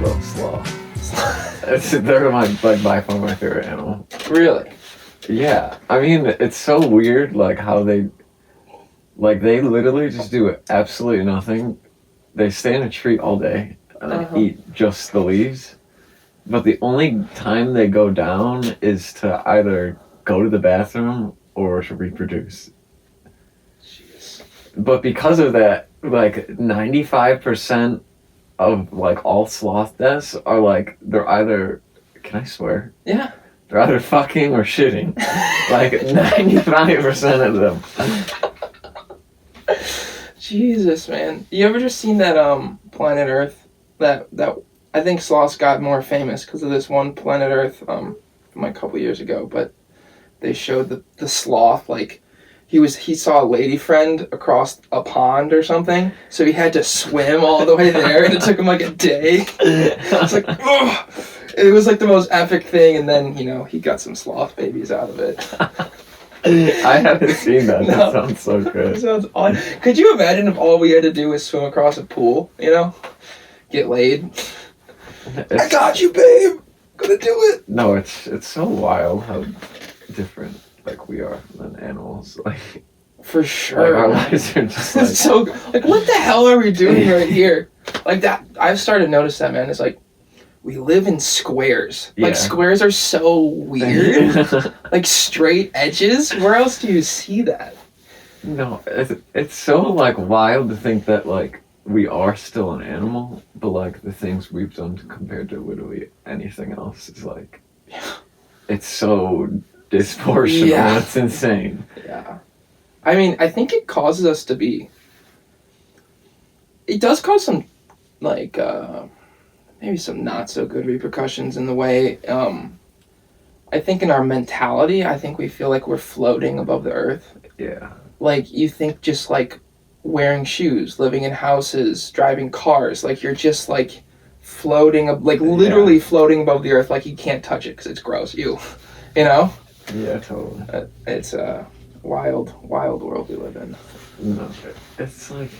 love sloth. They're by far my favorite animal. Really? Yeah, I mean, it's so weird, like, how they literally just do absolutely nothing. They stay in a tree all day and then eat just the leaves. But the only time they go down is to either go to the bathroom or to reproduce. Jeez. But because of that, like, 95% of, like, all sloth deaths are, like, they're either, can I swear? Yeah. They're either fucking or shitting. Like, 95% of them. Jesus, man. You ever just seen that Planet Earth? That I think sloths got more famous because of this one Planet Earth from a couple years ago, but they showed the sloth, like he saw a lady friend across a pond or something, so he had to swim all the way there, and it took him like a day. It's like, ugh! It was like the most epic thing, and then he got some sloth babies out of it. I haven't seen that. No. That sounds so good. That sounds odd. Could you imagine if all we had to do was swim across a pool, get laid? I got you, babe! Gonna do it! No, it's so wild how different, like, we are than animals. Like, for sure. Like, our lives are just like... so, like, what the hell are we doing right here? Like, that, I've started to notice that, man. It's like, we live in squares. Yeah. Like, squares are so weird. Like, straight edges. Where else do you see that? No, it's so, like, wild to think that, like, we are still an animal, but, like, the things we've done compared to literally anything else is, like, it's so disproportionate. Yeah. It's insane. Yeah. I mean, I think it causes us to be... It does cause some, like, maybe some not so good repercussions in the way, I think in our mentality, I think we feel like we're floating above the earth. Yeah. Like, you think just, like, wearing shoes, living in houses, driving cars, like, you're just, like, floating, like, literally floating above the earth, like, you can't touch it because it's gross. You know? Yeah, totally. It's a wild, wild world we live in. No, it's like...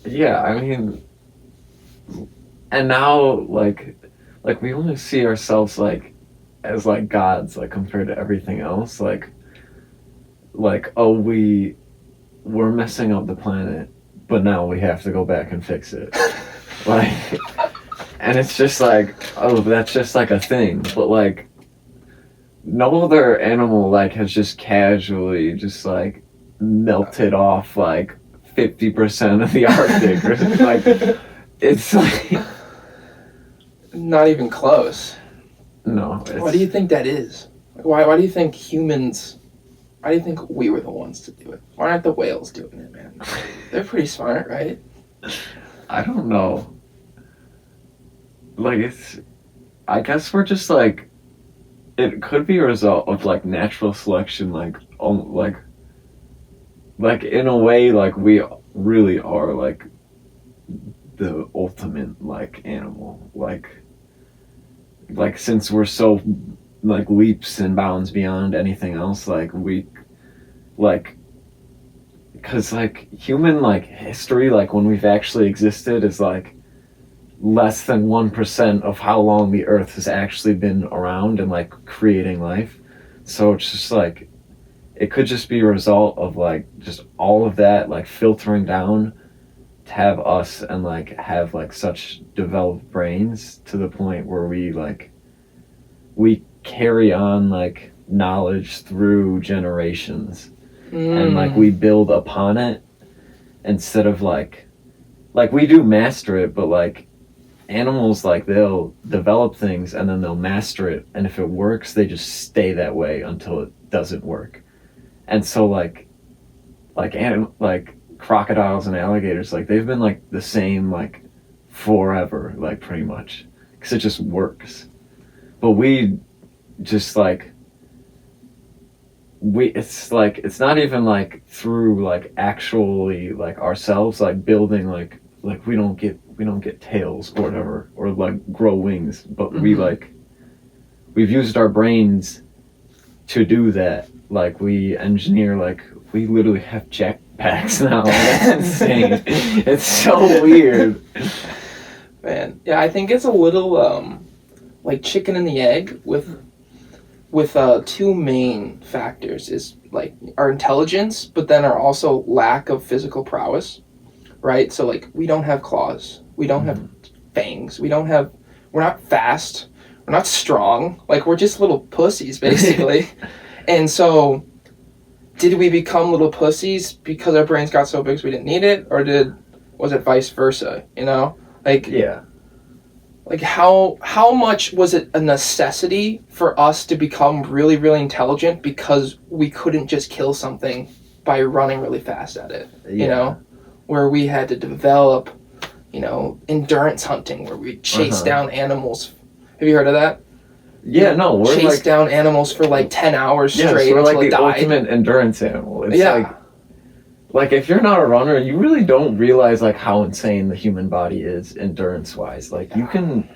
Yeah, I mean... And now, like we only see ourselves, like, as, like, gods, like, compared to everything else. Like, oh, we're messing up the planet, but now we have to go back and fix it. Like, and it's just like, oh, that's just, like, a thing. But, like, no other animal, like, has just casually just, like, melted off, like, 50% of the Arctic or something. Like, it's like... Not even close. No. Why do you think that is? Why do you think humans... Why do you think we were the ones to do it? Why aren't the whales doing it, man? They're pretty smart, right? I don't know. Like, it's... I guess we're just, like... It could be a result of, like, natural selection, like, in a way, like, we really are, like, the ultimate, like, animal. Like, since we're so, like, leaps and bounds beyond anything else, like, we, like, because, like, human, like, history, like, when we've actually existed is, like, less than 1% of how long the Earth has actually been around and, like, creating life. So it's just, like, it could just be a result of, like, just all of that, like, filtering down to have us and, like, have, like, such developed brains to the point where we carry on, like, knowledge through generations. And, like, we build upon it instead of, like, we do master it, but, like, animals, like, they'll develop things and then they'll master it, and if it works, they just stay that way until it doesn't work. And so, like crocodiles and alligators, like, they've been, like, the same, like, forever, like, pretty much, because it just works. But we just, like, it's like, it's not even, like, through, like, actually, like, ourselves, like, building, like we don't get tails or whatever, or, like, grow wings, but we've used our brains to do that. Like, we engineer, like, we literally have jetpacks now. That's insane. It's so weird. Man, yeah, I think it's a little like chicken and the egg with two main factors is like our intelligence, but then our also lack of physical prowess, right? So like we don't have claws, we don't have fangs, we're not fast, we're not strong, like we're just little pussies basically. And so did we become little pussies because our brains got so big so we didn't need it, or was it vice versa, you know? Like Yeah. Like how much was it a necessity for us to become really, really intelligent because we couldn't just kill something by running really fast at it, you know? Where we had to develop, you know, endurance hunting where we chase down animals. Have you heard of that? Yeah, no, we're chase down animals for like 10 hours straight we're until like it the died. ultimate endurance animal. It's like if you're not a runner, you really don't realize like how insane the human body is endurance-wise. Like you can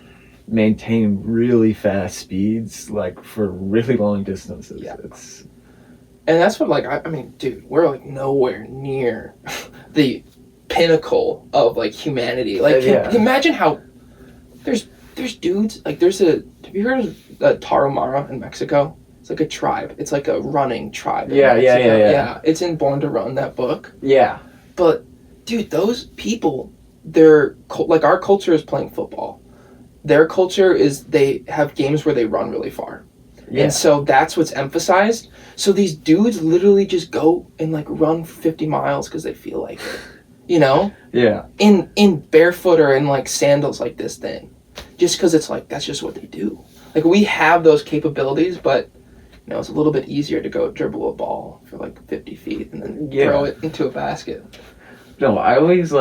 maintain really fast speeds like for really long distances. Yeah. And that's what like I mean, dude, we're like nowhere near the pinnacle of like humanity. Like imagine how there's dudes like have you heard of Tarahumara in Mexico? It's like a tribe. It's like a running tribe. Yeah. It's in Born to Run, that book. Yeah. But dude, those people, they're like our culture is playing football. Their culture is they have games where they run really far. Yeah. And so that's what's emphasized. So these dudes literally just go and like run 50 miles because they feel like it. You know? Yeah. In barefoot or in like sandals like this thing. Just because it's like, that's just what they do. Like we have those capabilities, but you know, it's a little bit easier to go dribble a ball for like 50 feet and then throw it into a basket. No, I always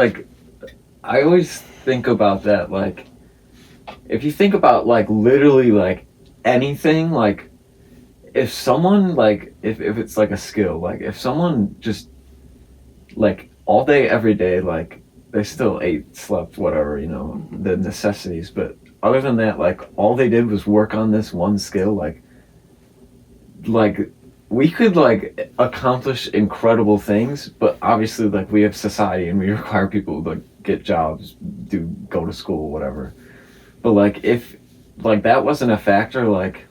think about that, like, if you think about like literally like anything, like if someone like, if it's like a skill, like if someone just like all day, every day, like they still ate, slept, whatever, you know, the necessities, but other than that, like all they did was work on this one skill, like we could like accomplish incredible things, but obviously like we have society and we require people to like get jobs, go to school, whatever. But like if like that wasn't a factor, like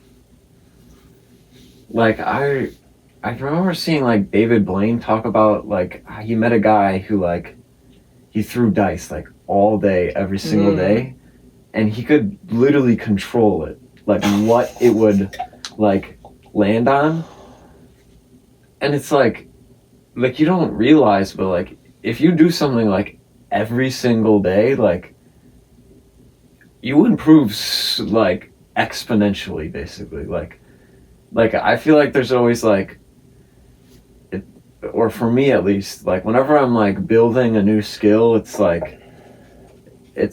I remember seeing like David Blaine talk about like he met a guy who like he threw dice like all day, every single day, and he could literally control it, like what it would like land on. And it's like you don't realize, but like if you do something like every single day, like you improve like exponentially, basically. Like I feel like there's always like it, or for me at least, like whenever I'm like building a new skill, it's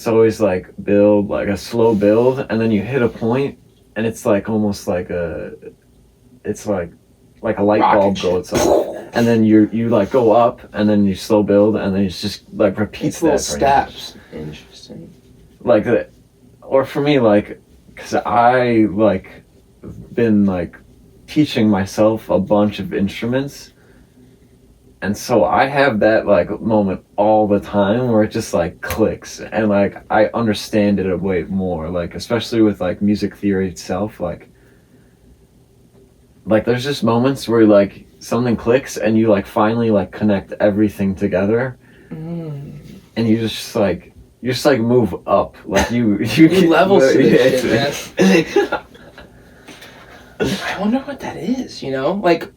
always like build like a slow build, and then you hit a point and it's like almost like it's like a light bulb goes off, and then you like go up, and then you slow build, and then it's just like repeats that. Steps. Interesting. Like that, or for me, like, because I like been like teaching myself a bunch of instruments, and so I have that like moment all the time where it just like clicks, and like I understand it a way more, like especially with like music theory itself, like there's just moments where like something clicks and you like finally like connect everything together, and you just like move up, like you levels to this shit, man. I wonder what that is, you know? Like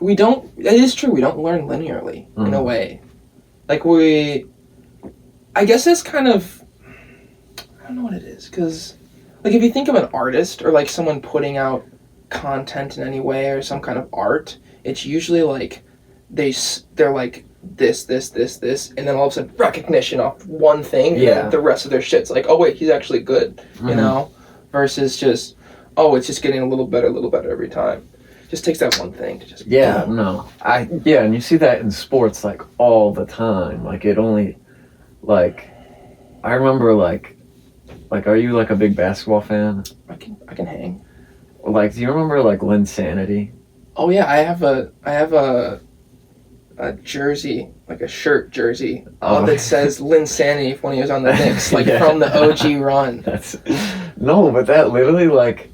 it is true, we don't learn linearly in a way. Like I guess that's kind of, I don't know what it is, because like if you think of an artist or like someone putting out content in any way or some kind of art, it's usually like they're like this, and then all of a sudden recognition off one thing, and then the rest of their shit's like, oh wait, he's actually good, you know, versus just, oh, it's just getting a little better every time. Just takes that one thing to just and you see that in sports like all the time. Like it only like I remember like are you like a big basketball fan? I can hang. Like, do you remember like Linsanity? Oh yeah, I have a a jersey, like a shirt jersey, Oh. that says Linsanity when he was on the Knicks, like Yeah. from the OG run. No, but that literally, like,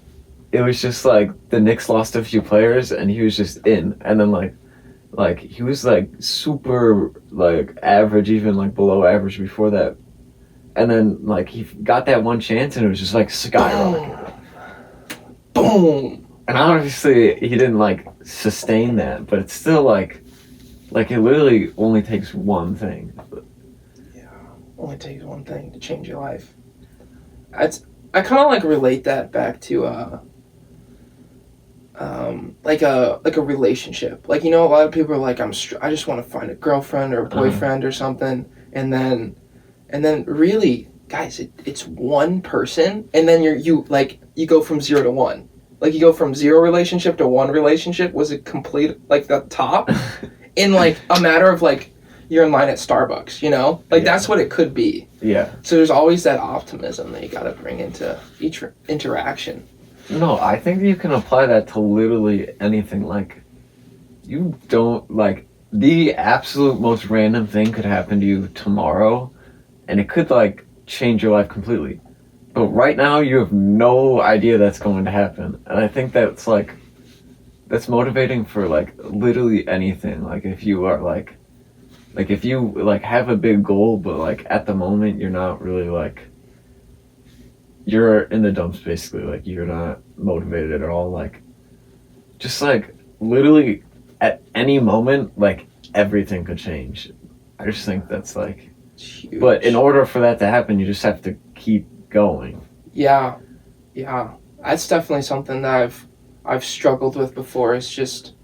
it was just like the Knicks lost a few players and he was just in, and then like he was like super like average, even like below average before that, and then like he got that one chance and it was just like skyrocket. Boom. And obviously he didn't like sustain that, but it's still like it literally only takes one thing. Yeah, only takes one thing to change your life. I kind of like relate that back to like a relationship. Like, you know, a lot of people are like, I just want to find a girlfriend or a boyfriend or something, and then really, guys, it's one person, and then you go from 0 to 1. Like, you go from 0 relationship to 1 relationship. Was it complete, like, the top? In, like, a matter of, like, you're in line at Starbucks, you know? Like, that's what it could be. Yeah. So there's always that optimism that you gotta bring into each interaction. No, I think you can apply that to literally anything. Like, you don't, like, the absolute most random thing could happen to you tomorrow, and it could, like, change your life completely. But right now, you have no idea that's going to happen. And I think that's, like, that's motivating for, like, literally anything. Like, if you are, like if you, like, have a big goal, but, like, at the moment, you're not really, like, you're in the dumps, basically. Like, you're not motivated at all. Like, just, like, literally at any moment, like, everything could change. I just think that's, like, Huge. But in order for that to happen, you just have to keep going. Yeah. That's definitely something that I've struggled with before. It's just,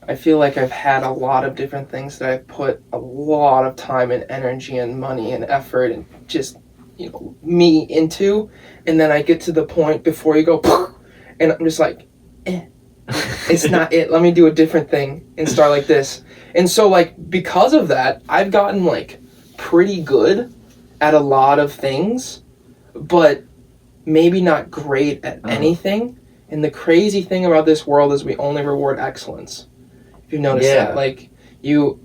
I feel like I've had a lot of different things that I've put a lot of time and energy and money and effort and just, you know, me into, and then I get to the point before you go, and I'm just like, it's not it. Let me do a different thing and start like this. And so, like, because of that, I've gotten, like, pretty good at a lot of things, but maybe not great at anything. And the crazy thing about this world is we only reward excellence. If you've noticed that, like, you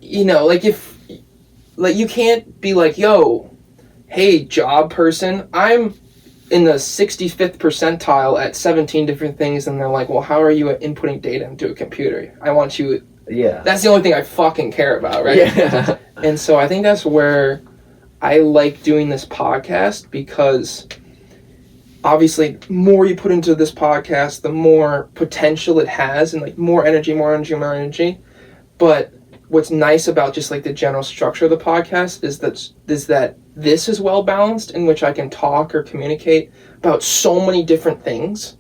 know, like, if, like, you can't be like, yo, hey, job person, I'm in the 65th percentile at 17 different things, and they're like, well, how are you at inputting data into a computer? I want you. Yeah. That's the only thing I fucking care about, right? Yeah. And so I think that's where I like doing this podcast, because obviously the more you put into this podcast, the more potential it has, and, like, more energy. But what's nice about just, like, the general structure of the podcast is that this is well balanced, in which I can talk or communicate about so many different things,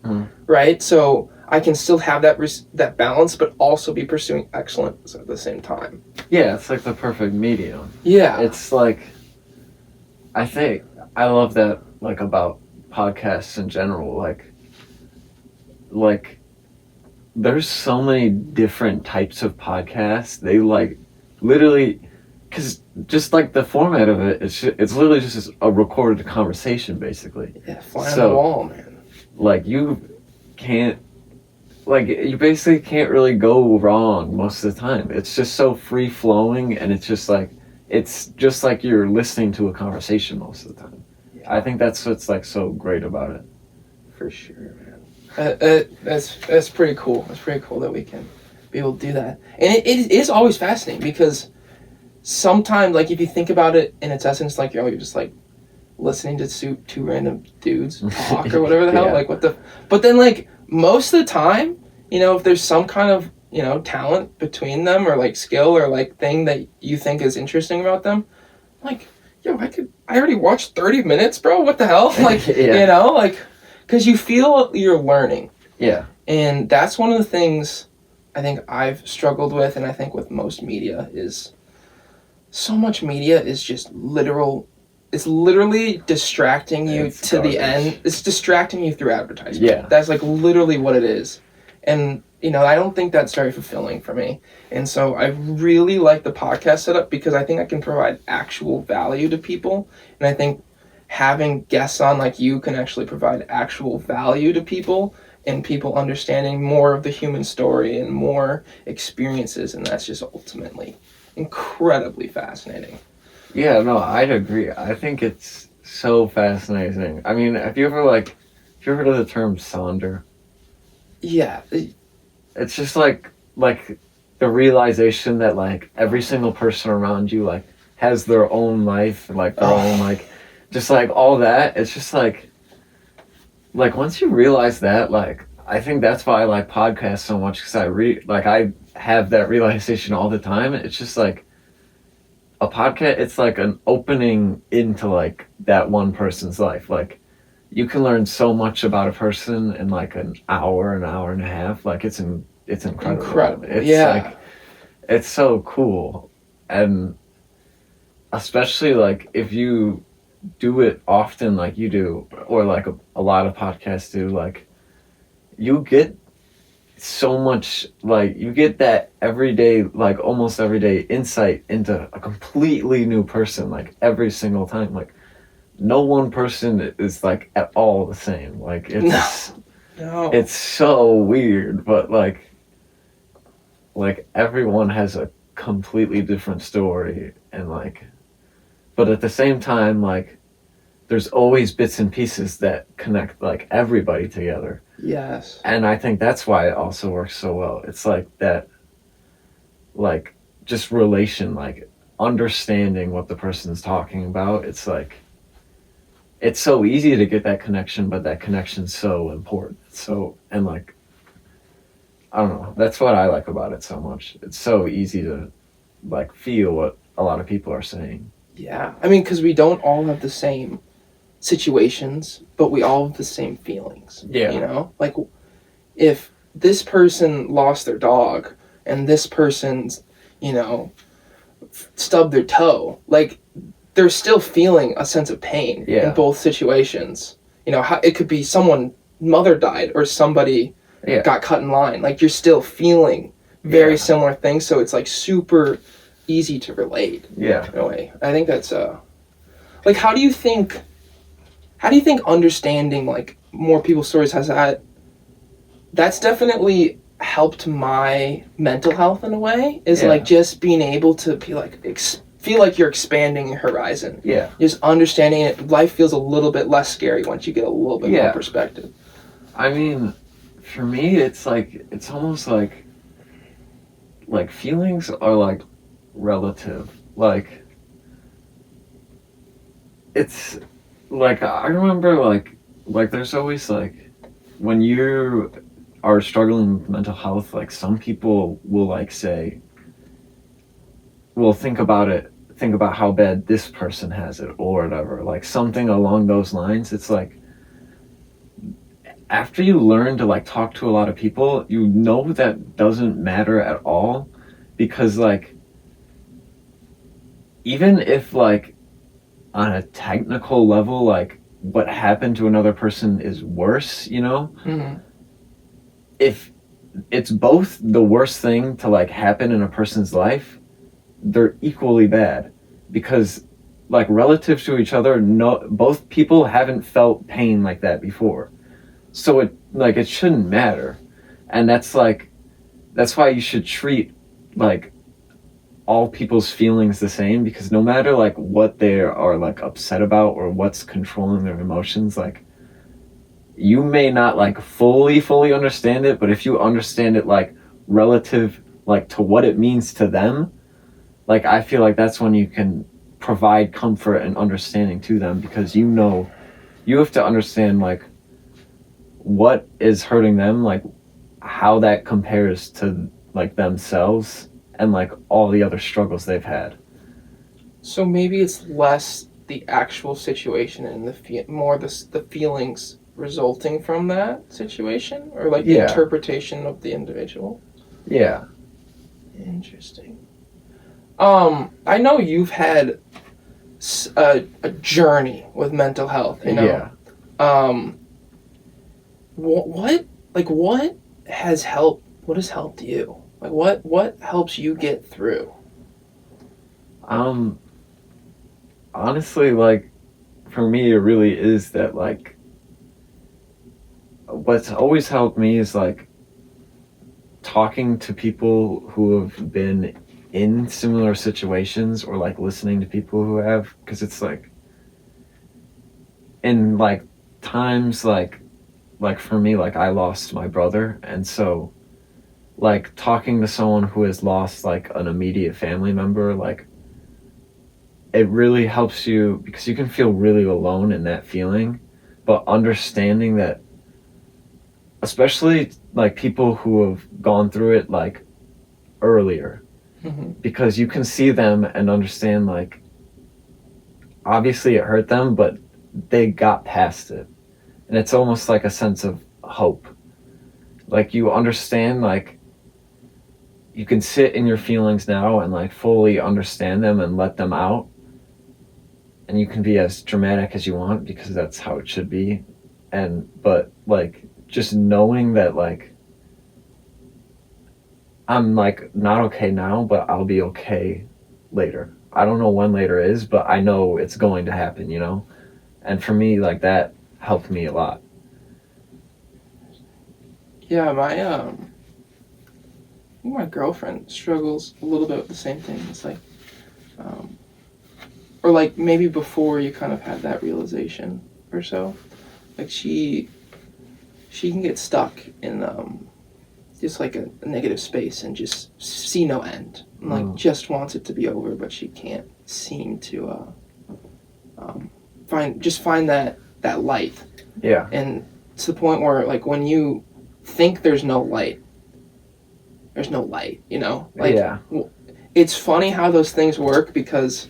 right? So I can still have that balance, but also be pursuing excellence at the same time. Yeah, it's like the perfect medium. Yeah. It's like, I think, I love that, like, about podcasts in general. Like, there's so many different types of podcasts. They, like, literally, because just, like, the format of it, it's literally just a recorded conversation, basically. Yeah, fly on the wall, man. Like, you can't, like, you basically can't really go wrong most of the time. It's just so free-flowing, and it's just like you're listening to a conversation most of the time. Yeah. I think that's what's, like, so great about it. For sure, man. That's pretty cool. It's pretty cool that we can be able to do that. And it is always fascinating, because sometimes, like, if you think about it in its essence, like, you're just, like, listening to two random dudes talk or whatever the hell. Like, but then, like, most of the time, you know, if there's some kind of, you know, talent between them, or, like, skill, or, like, thing that you think is interesting about them, like, yo, I already watched 30 minutes, bro. What the hell? Like, you know, like, because you feel you're learning. Yeah. And that's one of the things I think I've struggled with, and I think with most media, is so much media is just literal. It's literally distracting you to the end. It's distracting you through advertising. Yeah. That's, like, literally what it is. And, you know, I don't think that's very fulfilling for me. And so I really like the podcast setup, because I think I can provide actual value to people. And I think having guests on like you can actually provide actual value to people, in people understanding more of the human story and more experiences, and that's just ultimately incredibly fascinating. Yeah, no, I'd agree. I think it's so fascinating. I mean, have you ever heard of the term sonder? Yeah, It's just like the realization that like every single person around you like has their own life, like their own like just like all that. It's just like once you realize that, like I think that's why I like podcasts so much because I have that realization all the time. It's just like a podcast. It's like an opening into like that one person's life. Like you can learn so much about a person in like an hour and a half. Like it's incredible. incredible. It's Yeah. like it's so cool, and especially like if you do it often like you do or like a lot of podcasts do, like you get so much, like you get that everyday, like almost everyday insight into a completely new person like every single time. Like no one person is like at all the same. Like No. it's so weird, but like everyone has a completely different story, and like but at the same time like there's always bits and pieces that connect like everybody together. Yes. And I think that's why it also works so well. It's like that, like just relation, like understanding what the person's talking about. It's like it's so easy to get that connection, but that connection's so important. So, and like I don't know, that's what I like about it so much. It's so easy to like feel what a lot of people are saying. Yeah. I mean, because we don't all have the same situations, but we all have the same feelings. Yeah. You know? Like, if this person lost their dog and this person's, you know, stubbed their toe, like, they're still feeling a sense of pain in both situations. You know, it could be someone, mother died, or somebody got cut in line. Like, you're still feeling very similar things, so it's like super easy to relate. Yeah. In a way. I think that's like, how do you think understanding like more people's stories has that's definitely helped my mental health in a way, is like just being able to be like feel like you're expanding your horizon. Yeah. Just understanding it, life feels a little bit less scary once you get a little bit more perspective. I mean, for me, it's like it's almost like feelings are like relative. Like it's like I remember like there's always like when you are struggling with mental health, like some people will like say, well, think about how bad this person has it or whatever, like something along those lines. It's like after you learn to like talk to a lot of people, you know that doesn't matter at all, because like even if like on a technical level like what happened to another person is worse, you know, if it's both the worst thing to like happen in a person's life, they're equally bad, because like relative to each other, no, both people haven't felt pain like that before, so it shouldn't matter. And that's why you should treat like all people's feelings the same, because no matter like what they are like upset about or what's controlling their emotions, like you may not like fully understand it, but if you understand it like relative like to what it means to them, like I feel like that's when you can provide comfort and understanding to them, because you know you have to understand like what is hurting them, like how that compares to like themselves and like all the other struggles they've had. So maybe it's less the actual situation and more the feelings resulting from that situation, or like the interpretation of the individual. Yeah. Interesting. I know you've had a journey with mental health, you know. What has helped you? Like what helps you get through? Honestly, like for me it really is that like what's always helped me is like talking to people who have been in similar situations, or like listening to people who have, because it's like in like times like for me, like I lost my brother, and so like talking to someone who has lost like an immediate family member, like it really helps you, because you can feel really alone in that feeling, but understanding that, especially like people who have gone through it like earlier, because you can see them and understand like obviously it hurt them, but they got past it, and it's almost like a sense of hope. Like you understand, like you can sit in your feelings now and like fully understand them and let them out, and you can be as dramatic as you want because that's how it should be. And but like just knowing that like I'm like not okay now, but I'll be okay later. I don't know when later is, but I know it's going to happen, you know? And for me, like that helped me a lot. Yeah, my girlfriend struggles a little bit with the same thing. It's like, or like maybe before you kind of had that realization or so, like she can get stuck in just like a negative space and just see no end, and like just wants it to be over, but she can't seem to find that light. Yeah. And to the point where like when you think there's no light, you know? Like, yeah. It's funny how those things work, because,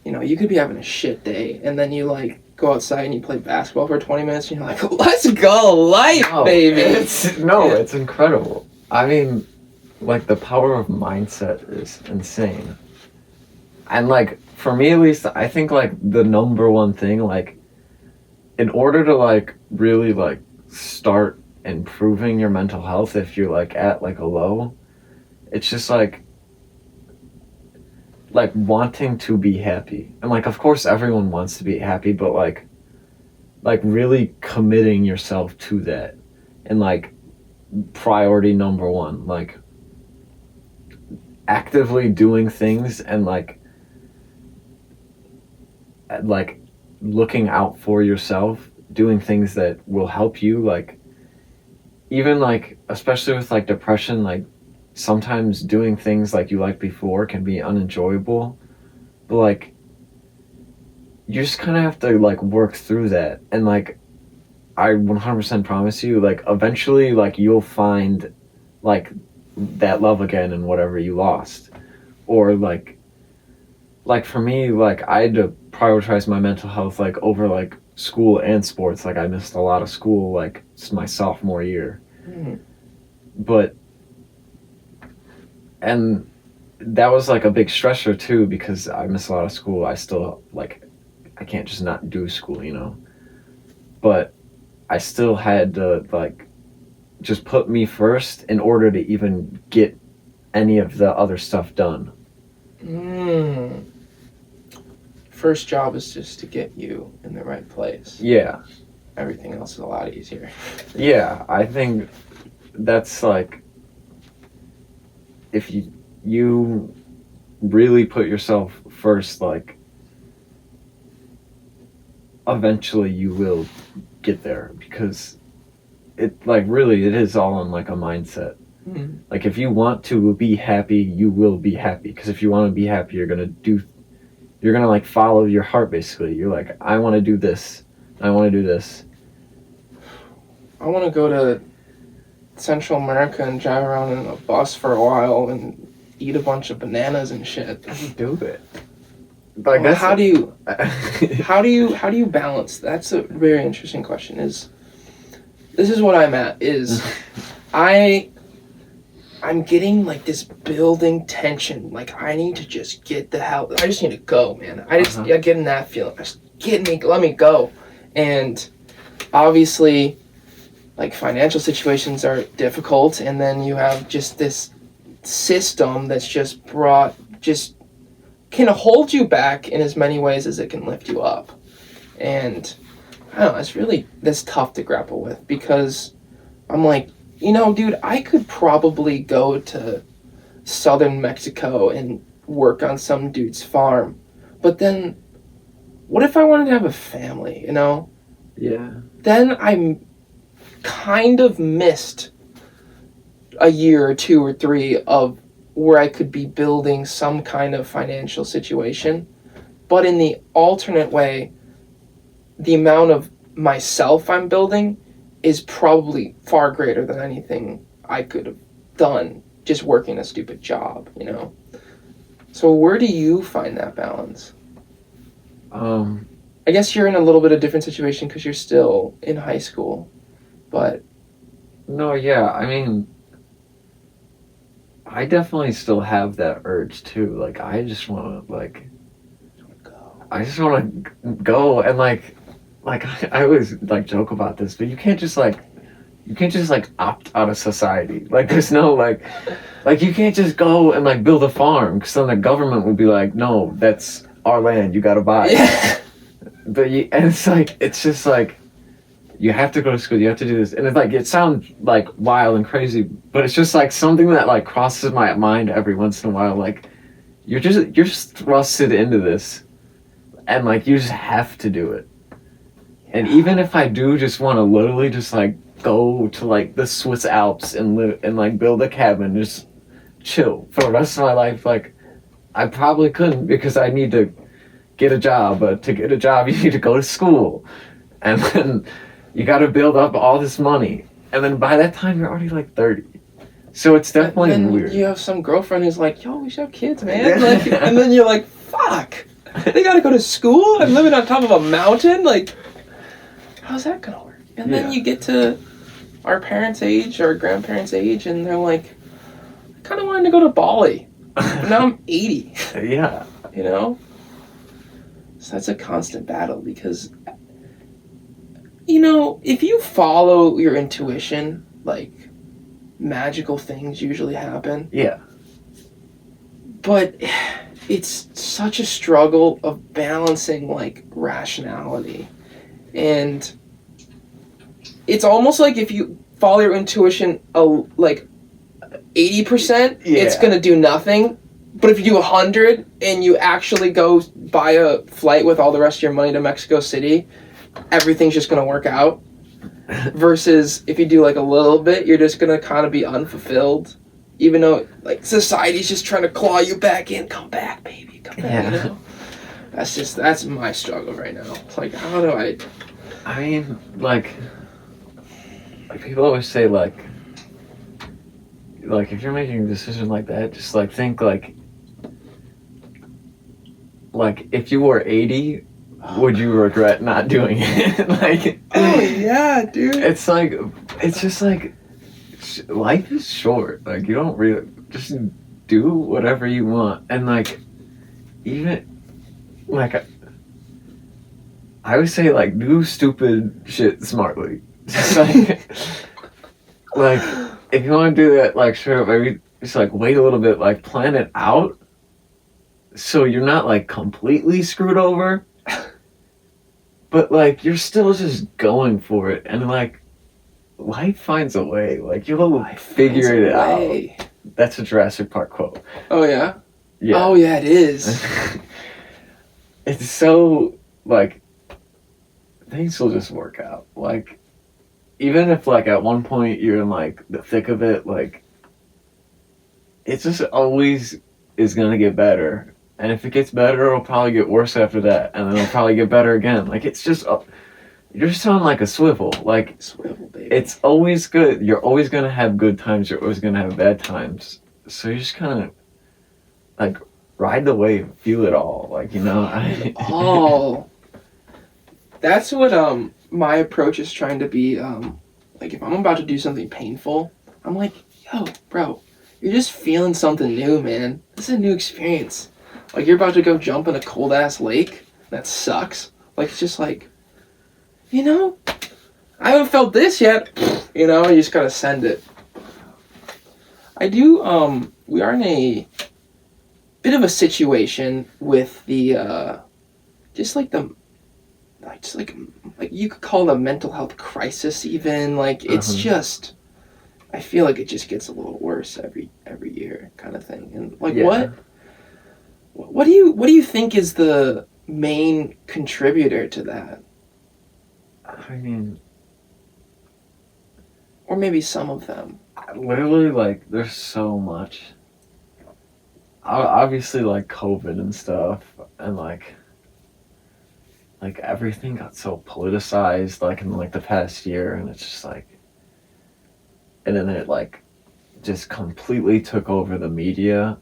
you know, you could be having a shit day, and then you, like, go outside and you play basketball for 20 minutes, and you're like, let's go, life, baby! It's incredible. I mean, like, the power of mindset is insane. And, like, for me at least, I think, like, the number one thing, like, in order to, like, really, like, start improving your mental health, if you're like at like a low, it's just like wanting to be happy. And like of course everyone wants to be happy, but like really committing yourself to that, and like priority number one, like actively doing things, and like looking out for yourself, doing things that will help you, like even like especially with like depression, like sometimes doing things like you liked before can be unenjoyable, but like you just kind of have to like work through that, and like I 100% promise you, like eventually like you'll find like that love again in whatever you lost. Or like for me, like I had to prioritize my mental health like over like school and sports. Like I missed a lot of school like my sophomore year. But and that was like a big stressor too, because I missed a lot of school. I still like I can't just not do school, you know. But I still had to like just put me first in order to even get any of the other stuff done. First job is just to get you in the right place. Yeah. Everything else is a lot easier. Yeah, I think that's like if you really put yourself first, like eventually you will get there, because it like really it is all in like a mindset. Like if you want to be happy, you will be happy, because if you want to be happy, you're gonna like follow your heart. Basically you're like, I want to do this, I want to do this. I want to go to Central America and drive around in a bus for a while and eat a bunch of bananas and shit. Do it. Like well, how do you balance? That's a very interesting question. This is what I'm at, is I'm getting like this building tension. Like I need to just get the hell. I just need to go, man. I get in that feeling. Let me go. And obviously, like financial situations are difficult, and then you have just this system that's just can hold you back in as many ways as it can lift you up. And I don't know, that's tough to grapple with, because I'm like, you know, dude, I could probably go to southern Mexico and work on some dude's farm. But then, what if I wanted to have a family, you know? Yeah. Then I'm kind of missed a year or two or three of where I could be building some kind of financial situation. But in the alternate way, the amount of myself I'm building is probably far greater than anything I could have done just working a stupid job, you know? So where do you find that balance? I guess you're in a little bit of different situation because you're still in high school, but No, yeah, I mean, I definitely still have that urge too. Like, I just want to, like, I just want to go and, like, I always, like, joke about this, but you can't just, like, opt out of society. Like, there's no, like, you can't just go and, like, build a farm, because then the government would be like, no, that's our land, you gotta buy it. yeah. And it's just like, you have to go to school, you have to do this, and it's like, it sounds like wild and crazy, but it's just like something that like crosses my mind every once in a while. Like, you're just thrusted into this, and like you just have to do it. And even if I do just want to literally just like go to like the Swiss Alps and live and like build a cabin, just chill for the rest of my life, like I probably couldn't, because I need to get a job. But to get a job, you need to go to school, and then you got to build up all this money, and then by that time you're already like 30. So it's definitely and then weird. You have some girlfriend who's like, yo, we should have kids, man. Like, and then you're like, fuck, they gotta go to school? I'm living on top of a mountain? Like, how's that gonna work? And then you get to our parents' age, our grandparents' age, and they're like, I kind of wanted to go to Bali. But now I'm 80. Yeah. You know? So that's a constant battle, because, you know, if you follow your intuition, like, magical things usually happen. Yeah. But it's such a struggle of balancing, like, rationality. And it's almost like if you follow your intuition, like, 80%, it's going to do nothing. But if you do 100 and you actually go buy a flight with all the rest of your money to Mexico City, everything's just going to work out. Versus if you do like a little bit, you're just going to kind of be unfulfilled. Even though like society's just trying to claw you back in. Come back, baby. Come back, you know? That's my struggle right now. It's like, how do I mean, like people always say, like if you're making a decision like that, just like think like if you were 80, would you regret not doing it? Like, oh yeah, dude. It's like, it's just like, life is short. Like, you don't really, just do whatever you want. And like, even like, I would say like, do stupid shit smartly. Just like if you want to do that, like, sure, maybe just like wait a little bit, like plan it out, so you're not like completely screwed over, but like you're still just going for it, and like life finds a way. Like you'll figure it out. That's a Jurassic Park quote. Oh yeah? Yeah. Oh yeah, it is. It's so like things will just work out. Like, even if like at one point you're in like the thick of it, like it just always is gonna get better. And if it gets better, it'll probably get worse after that, and then it'll probably get better again. Like, it's just you're just on like a swivel. Like, swivel, baby. It's always good. You're always gonna have good times. You're always gonna have bad times. So you just kind of like ride the wave, feel it all. Like, you know. Oh, that's what my approach is trying to be. Like, if I'm about to do something painful, I'm like, yo, bro, you're just feeling something new, man. This is a new experience. Like, you're about to go jump in a cold ass lake. That sucks. Like, it's just like, you know, I haven't felt this yet. You know, you just gotta send it. I do, we are in a bit of a situation with the, just like the like just like you could call it a mental health crisis even. Like it's just, I feel like it just gets a little worse every year kind of thing. And like what do you think is the main contributor to that? I mean, Or maybe some of them. literally, like, there's so much. Obviously, like, COVID and stuff, and, like, everything got so politicized, like, in, like, the past year, and it's just, like, and then it, like, just completely took over the media,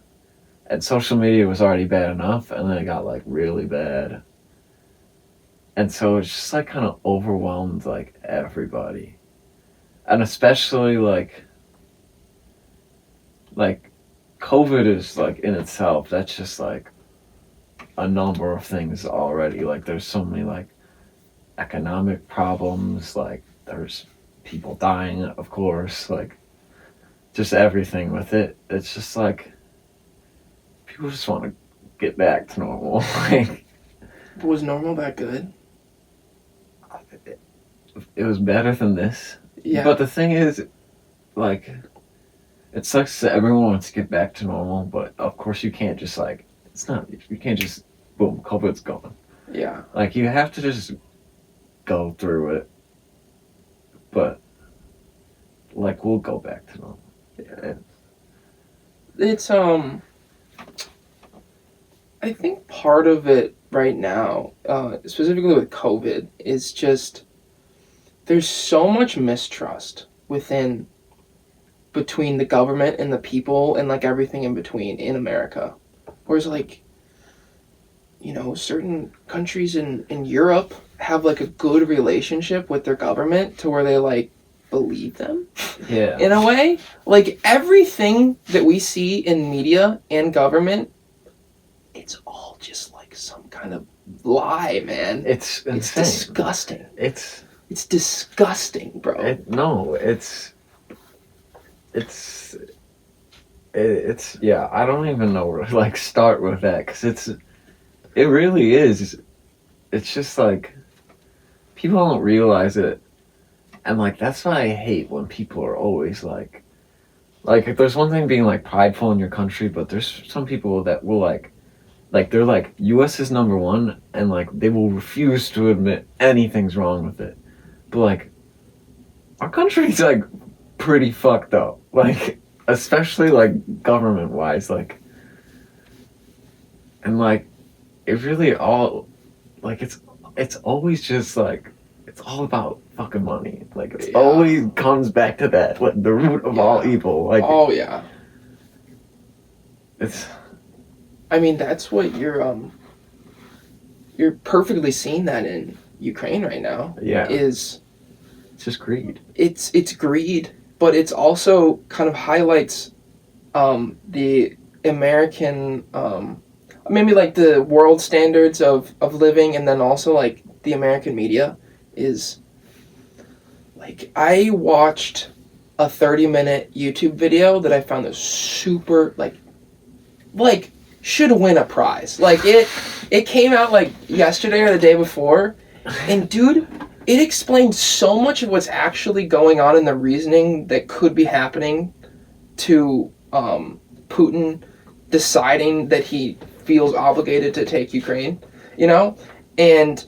and social media was already bad enough, and then it got, like, really bad. And so it's just, like, kind of overwhelmed, like, everybody. And especially, like COVID is like in itself, that's just like a number of things already. Like there's so many like economic problems, like there's people dying, of course, like just everything with it. It's just like people just want to get back to normal. Like Was normal that good? it was better than this. Yeah. But the thing is, like, it sucks that everyone wants to get back to normal, but of course you can't just like, it's not, you can't just, boom, COVID's gone. Yeah. Like you have to just go through it, but like we'll go back to normal. Yeah. It's I think part of it right now, specifically with COVID, is just there's so much mistrust between the government and the people and like everything in between in America. Whereas like, you know, certain countries in Europe have like a good relationship with their government to where they like believe them. Yeah. In a way. Like everything that we see in media and government, it's all just like some kind of lie, man. It's insane. It's disgusting. It's disgusting, bro. It's yeah, I don't even know where to like start with that, because it really is, it's just like people don't realize it, and like that's why I hate when people are always like there's one thing being like prideful in your country, but there's some people that will like they're like US is number one, and like they will refuse to admit anything's wrong with it. But like our country's like pretty fucked up, like especially like government wise, like, and like it really all like it's always just like it's all about fucking money. Like it's always comes back to that, like the root of all evil. Like oh yeah. It's, I mean, that's what you're perfectly seeing that in Ukraine right now. Yeah. Is it's just greed. It's greed, but it's also kind of highlights the American maybe like the world standards of living, and then also like the American media is like, I watched a 30-minute YouTube video that I found was super like should win a prize. Like it came out like yesterday or the day before, and dude, it explained so much of what's actually going on and the reasoning that could be happening to Putin deciding that he feels obligated to take Ukraine, you know? And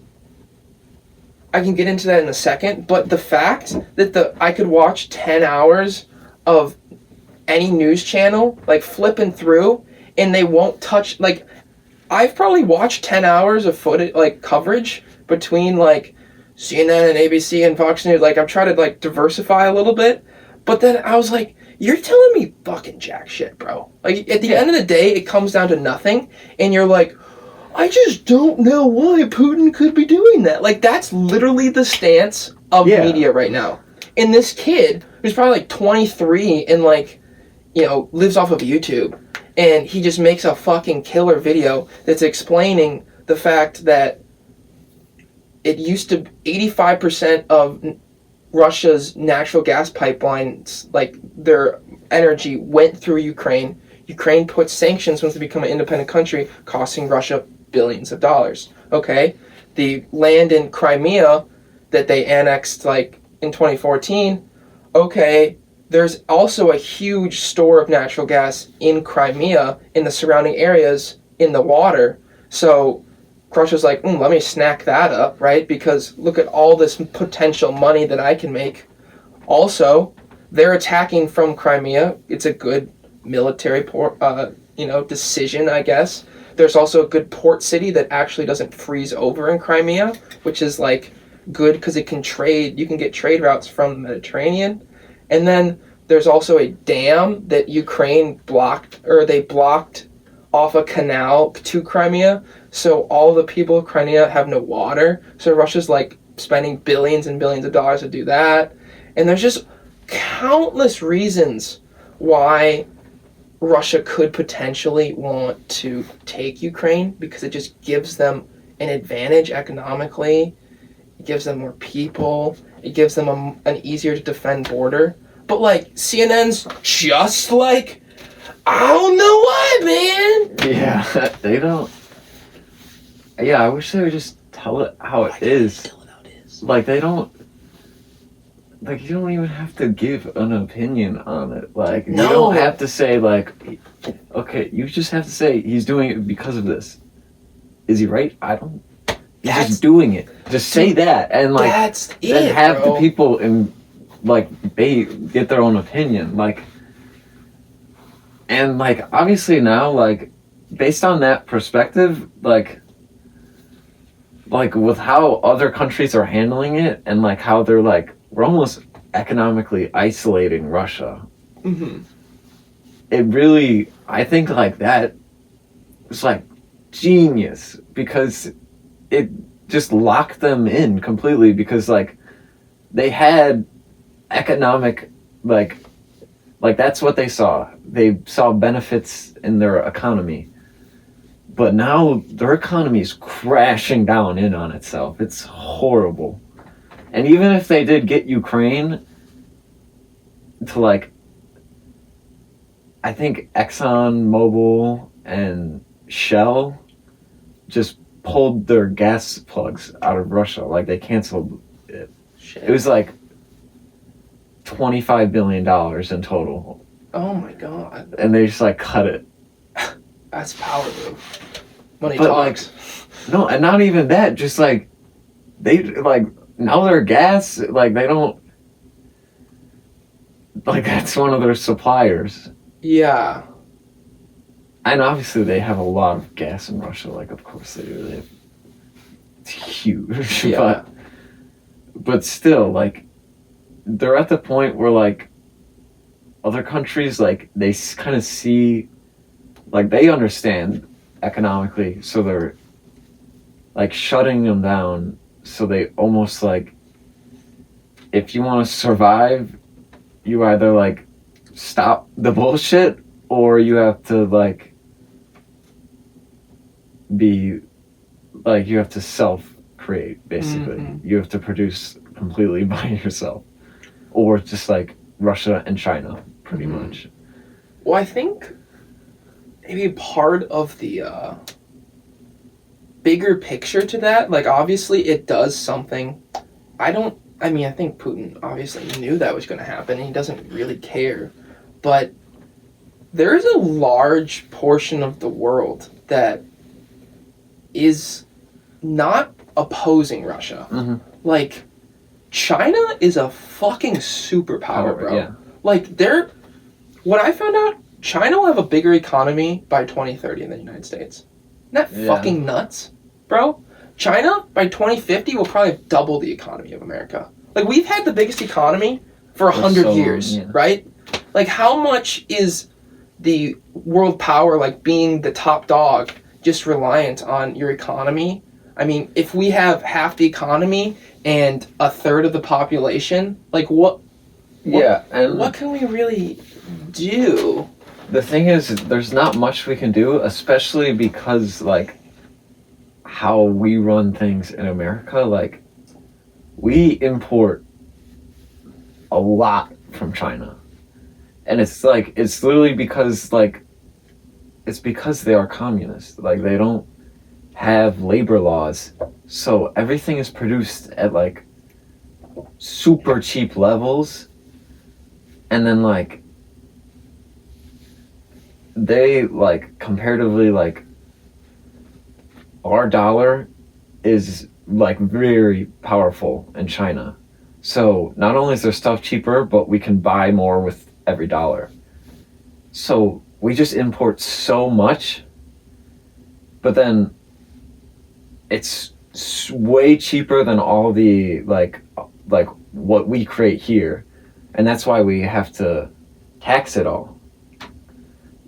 I can get into that in a second, but the fact that I could watch 10 hours of any news channel, like flipping through, and they won't touch, like, I've probably watched 10 hours of footage, like, coverage between, like, CNN and ABC and Fox News. Like, I've tried to, like, diversify a little bit, but then I was like, you're telling me fucking jack shit, bro. Like, at the end of the day, it comes down to nothing, and you're like, I just don't know why Putin could be doing that. Like, that's literally the stance of media right now. And this kid, who's probably, like, 23 and, like, you know, lives off of YouTube, and he just makes a fucking killer video that's explaining the fact that it used to 85% of Russia's natural gas pipelines, like their energy went through Ukraine. Ukraine put sanctions once they become an independent country, costing Russia billions of dollars. Okay? the land in Crimea that they annexed like in 2014, okay, there's also a huge store of natural gas in Crimea, in the surrounding areas, in the water. So Russia's like, let me snack that up, right? Because look at all this potential money that I can make. Also, they're attacking from Crimea. It's a good military decision, I guess. There's also a good port city that actually doesn't freeze over in Crimea, which is like good because it can trade. You can get trade routes from the Mediterranean. And then there's also a dam that Ukraine blocked off a canal to Crimea. So all the people of Crimea have no water. So Russia's like spending billions and billions of dollars to do that. And there's just countless reasons why Russia could potentially want to take Ukraine, because it just gives them an advantage economically. It gives them more people. It gives them an easier to defend border. But like CNN's just like, I don't know why, man. Yeah, they don't. Yeah, I wish they would just tell it how it is. Like they don't. Like you don't even have to give an opinion on it. Like you don't have to say like, okay, you just have to say he's doing it because of this. Is he right? I don't. He's just doing it. Just say that, and like then have the people in like they get their own opinion. Like, and like obviously now like based on that perspective, like with how other countries are handling it, and like how they're like we're almost economically isolating Russia. Mm-hmm. It really, I think like that was like genius, because it just locked them in completely, because like they had economic like that's what they saw. They saw benefits in their economy. But now their economy is crashing down in on itself. It's horrible. And even if they did get Ukraine to like, I think ExxonMobil and Shell just pulled their gas plugs out of Russia. Like they canceled it. Shit. It was like $25 billion in total. Oh my god. And they just like cut it. That's power move. Money but talks. Like, no, and not even that. Just like they like now their gas like they don't like that's one of their suppliers. Yeah. And obviously they have a lot of gas in Russia. Like of course they do. It's huge. Yeah. But still like they're at the point where like other countries like they kind of see like they understand economically, so they're like shutting them down. So they almost like if you want to survive, you either like stop the bullshit or you have to like be like you have to self create basically. Mm-hmm. You have to produce completely by yourself, or just like Russia and China pretty much. Well, I think maybe part of the bigger picture to that, like obviously it does something. I think Putin obviously knew that was going to happen and he doesn't really care. But there is a large portion of the world that is not opposing Russia. Mm-hmm. Like, China is a fucking superpower, bro. Yeah. Like, what I found out, China will have a bigger economy by 2030 than the United States. Isn't that fucking nuts, bro? China, by 2050, will probably have double the economy of America. Like, we've had the biggest economy for 100 years, right? Like, how much is the world power, like, being the top dog, just reliant on your economy? I mean, if we have half the economy and a third of the population, like, what can we really do? The thing is, there's not much we can do, especially because, like, how we run things in America, like, we import a lot from China. And it's, like, it's literally because, like, it's because they are communist. Like, they don't have labor laws, so everything is produced at like super cheap levels, and then like they like comparatively like our dollar is like very powerful in China. So not only is their stuff cheaper, but we can buy more with every dollar. So we just import so much, but then it's way cheaper than all the like what we create here, and that's why we have to tax it all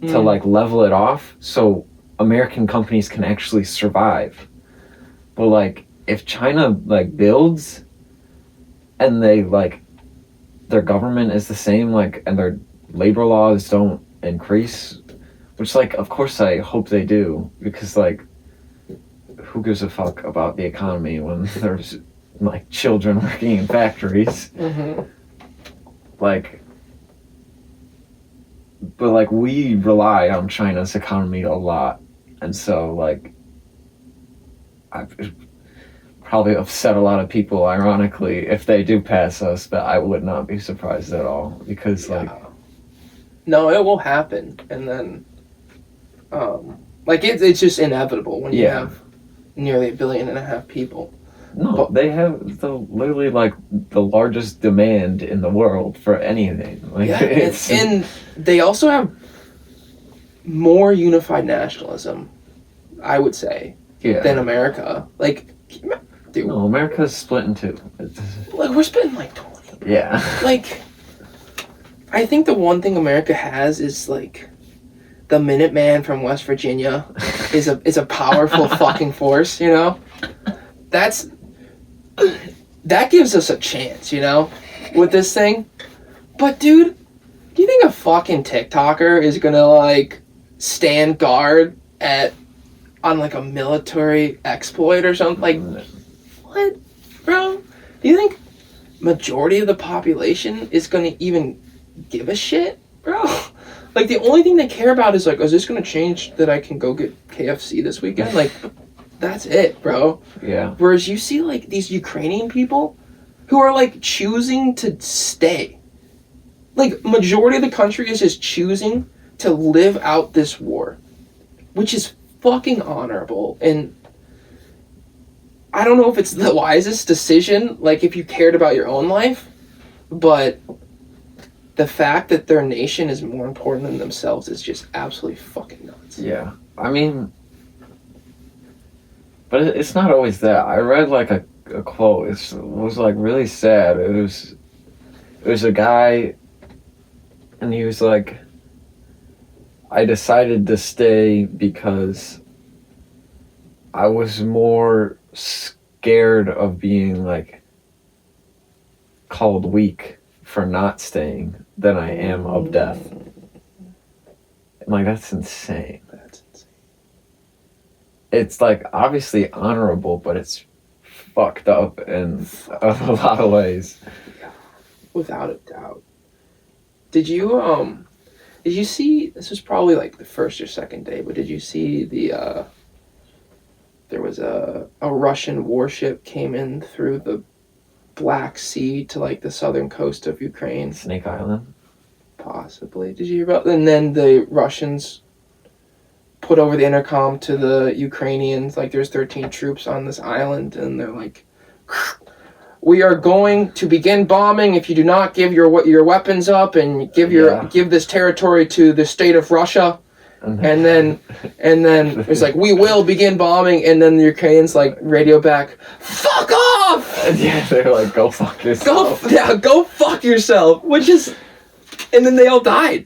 to like level it off so American companies can actually survive. But like if China like builds and they like their government is the same, like, and their labor laws don't increase, which like of course I hope they do, because like who gives a fuck about the economy when there's like children working in factories. Like, but like we rely on China's economy a lot, and so like I've probably upset a lot of people ironically if they do pass us, but I would not be surprised at all, because like no, it will happen, and then like it's just inevitable when you have nearly 1.5 billion people. No, but they have literally like the largest demand in the world for anything. Like, and they also have more unified nationalism, I would say, than America. Like, dude, no, America's split in two. Like, we're split in like 20. Yeah. Like, I think the one thing America has is like the Minuteman from West Virginia is a powerful fucking force, you know? That gives us a chance, you know, with this thing. But dude, do you think a fucking TikToker is gonna like stand guard on like a military exploit or something? Like, what, bro? Do you think majority of the population is gonna even give a shit, bro? Like, the only thing they care about is like, is this gonna change that I can go get KFC this weekend? Like, that's it, bro. Yeah. Whereas you see like these Ukrainian people who are like choosing to stay. Like, majority of the country is just choosing to live out this war, which is fucking honorable. And I don't know if it's the wisest decision, like if you cared about your own life, but the fact that their nation is more important than themselves is just absolutely fucking nuts. Yeah. I mean, but it's not always that. I read like a quote. It was like really sad. It was a guy, and he was like, I decided to stay because I was more scared of being like called weak for not staying than I am of death. I'm like, that's insane. It's like obviously honorable, but it's fucked up in a lot of ways. Yeah, without a doubt. Did you see, this was probably like the first or second day, but did you see there was a Russian warship came in through the Black Sea to like the southern coast of Ukraine? Snake Island? Possibly. Did you hear about? And then the Russians put over the intercom to the Ukrainians, like there's 13 troops on this island, and they're like, we are going to begin bombing if you do not give your weapons up and give this territory to the state of Russia. And then it's like, we will begin bombing, and then the Ukrainians like radio back, fuck off! And yeah, they're like, go fuck yourself. Go fuck yourself. Which is, and then they all died.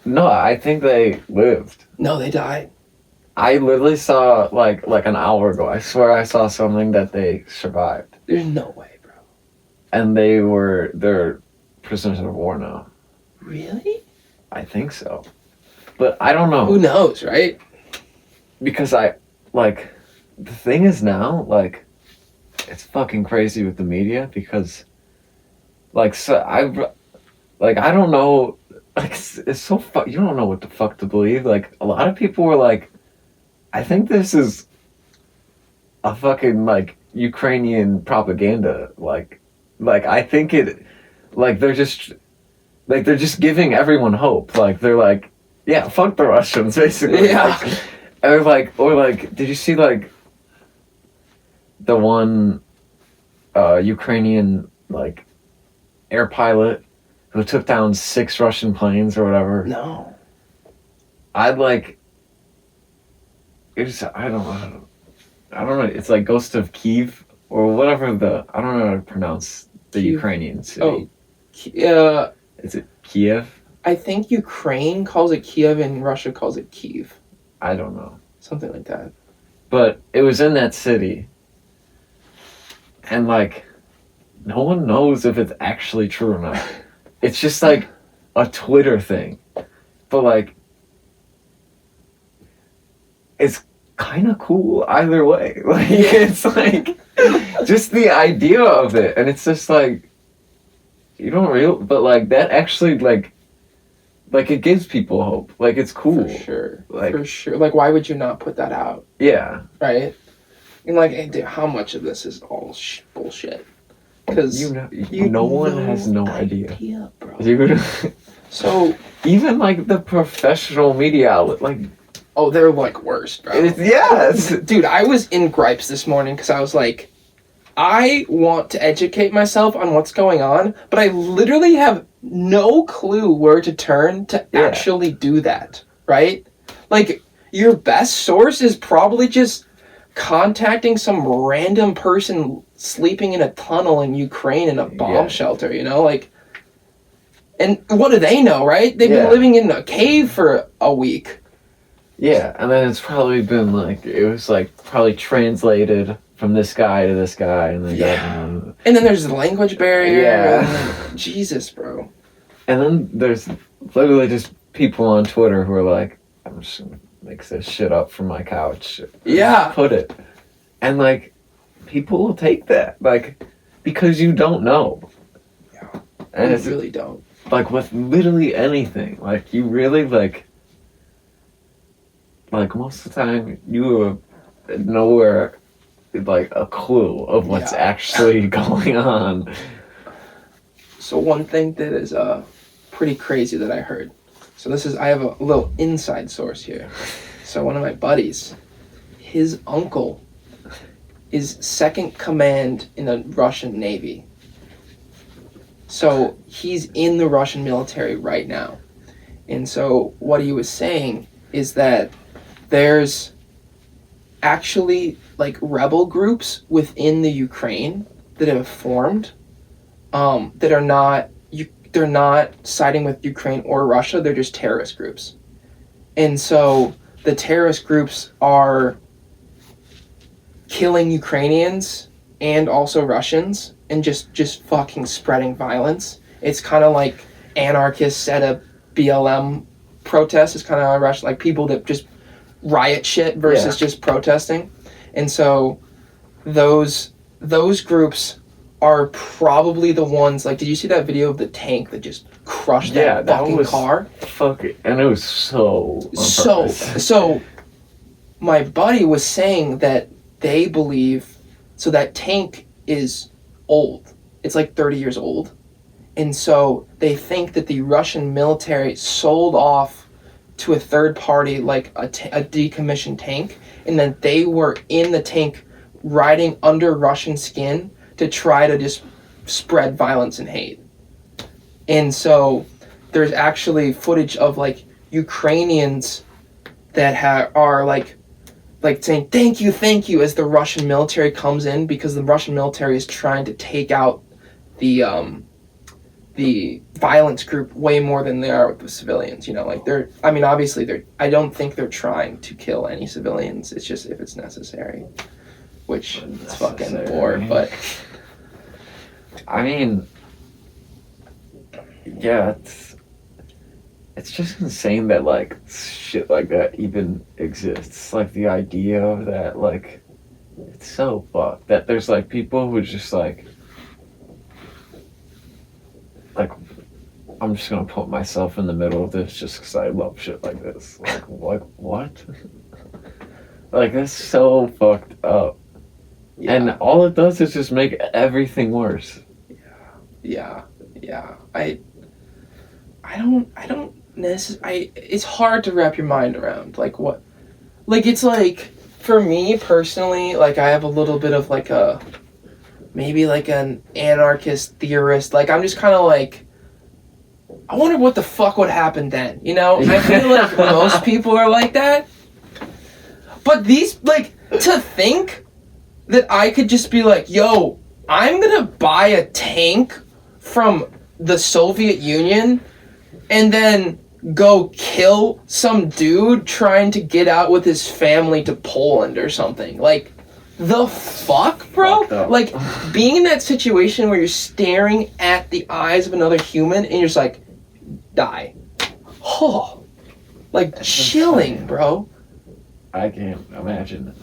No, I think they lived. No, they died. I literally saw like an hour ago. I swear I saw something that they survived. There's no way, bro. And they're prisoners of war now. Really? I think so. But I don't know. Who knows, right? Because the thing is now, like, it's fucking crazy with the media, because like, so I don't know, like, it's so you don't know what the fuck to believe. Like, a lot of people were like, I think this is a fucking like Ukrainian propaganda. Like I think it, like they're just giving everyone hope. Like they're like, yeah, fuck the Russians, basically. Yeah. Or like, did you see like the one Ukrainian like air pilot who took down 6 Russian planes or whatever? No. I'd like. It's I don't know. It's like Ghost of Kiev or whatever I don't know how to pronounce the Kiev. Ukrainian city. Oh, Is it Kiev? I think Ukraine calls it Kiev and Russia calls it Kiev. I don't know. Something like that. But it was in that city. And like, no one knows if it's actually true or not. It's just like a Twitter thing. But like, it's kind of cool either way. Like, it's like, just the idea of it. And it's just like, you don't but like, that actually like it gives people hope. Like, it's cool. For sure. Like, for sure. Like, why would you not put that out? Yeah. Right? And like, hey, dude, how much of this is all bullshit? Because no one has no idea, bro. Dude. So even like the professional media outlet, like, oh, they're like worse, bro. Yes, dude. I was in gripes this morning because I was like, I want to educate myself on what's going on, but I literally have no clue where to turn to actually do that. Right? Like, your best source is probably just contacting some random person sleeping in a tunnel in Ukraine in a bomb shelter, you know? Like, and what do they know, right? They've been living in a cave for a week. Yeah, and then it's probably been like, it was like probably translated from this guy to this guy, and then and then there's the language barrier. Yeah. Jesus, bro. And then there's literally just people on Twitter who are like, I'm just gonna make this shit up from my couch. Yeah. Put it. And like, people will take that, like, because you don't know. Yeah. And you really don't. Like, with literally anything. Like, you really, like, most of the time, you have nowhere, like, a clue of what's actually going on. So one thing that is pretty crazy that I heard. So I have a little inside source here. So one of my buddies, his uncle is second command in the Russian Navy. So he's in the Russian military right now. And so what he was saying is that there's actually like rebel groups within the Ukraine that have formed that are not they're not siding with Ukraine or Russia, they're just terrorist groups. And so the terrorist groups are killing Ukrainians and also Russians and just fucking spreading violence. It's kind of like anarchists at a BLM protest. It's kind of Russia, like people that just riot shit versus just protesting. And so those groups are probably the ones, like, did you see that video of the tank that just crushed that fucking car? And it was so my buddy was saying that they believe, so that tank is old. It's like 30 years old. And so they think that the Russian military sold off to a third party, like a decommissioned tank, and then they were in the tank riding under Russian skin to try to just spread violence and hate. And so there's actually footage of like Ukrainians that are like saying thank you as the Russian military comes in, because the Russian military is trying to take out the violence group way more than they are with the civilians, you know, like I don't think they're trying to kill any civilians. It's just if it's necessary, which it's fucking war, but I mean, yeah, it's just insane that like shit like that even exists. Like the idea of that, like, it's so fucked that there's like people who just like I'm just gonna put myself in the middle of this just because I love shit like this. Like what? Like, that's so fucked up. Yeah. And all it does is just make everything worse. Yeah. I don't necessarily. It's hard to wrap your mind around. Like what? Like it's like for me personally, like I have a little bit of like a maybe like an anarchist theorist. Like I'm just kind of like I wonder what the fuck would happen then. You know? I feel like most people are like that. But these like to think that I could just be like, yo, I'm gonna buy a tank from the Soviet Union and then go kill some dude trying to get out with his family to Poland or something. Like, the fuck, bro? Like, being in that situation where you're staring at the eyes of another human and you're just like, die. Oh. Like, that's chilling, insane. Bro. I can't imagine.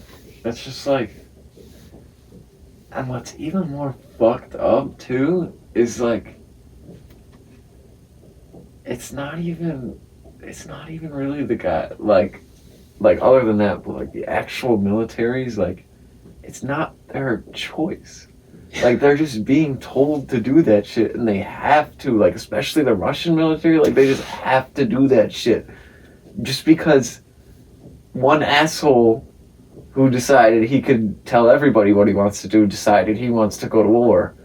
That's just like... And what's even more fucked up, too, is like... It's not even really the guy, like other than that, but like the actual militaries, like, it's not their choice. Like, they're just being told to do that shit, and they have to, like, especially the Russian military, like, they just have to do that shit. Just because one asshole who decided he could tell everybody what he wants to do decided he wants to go to war.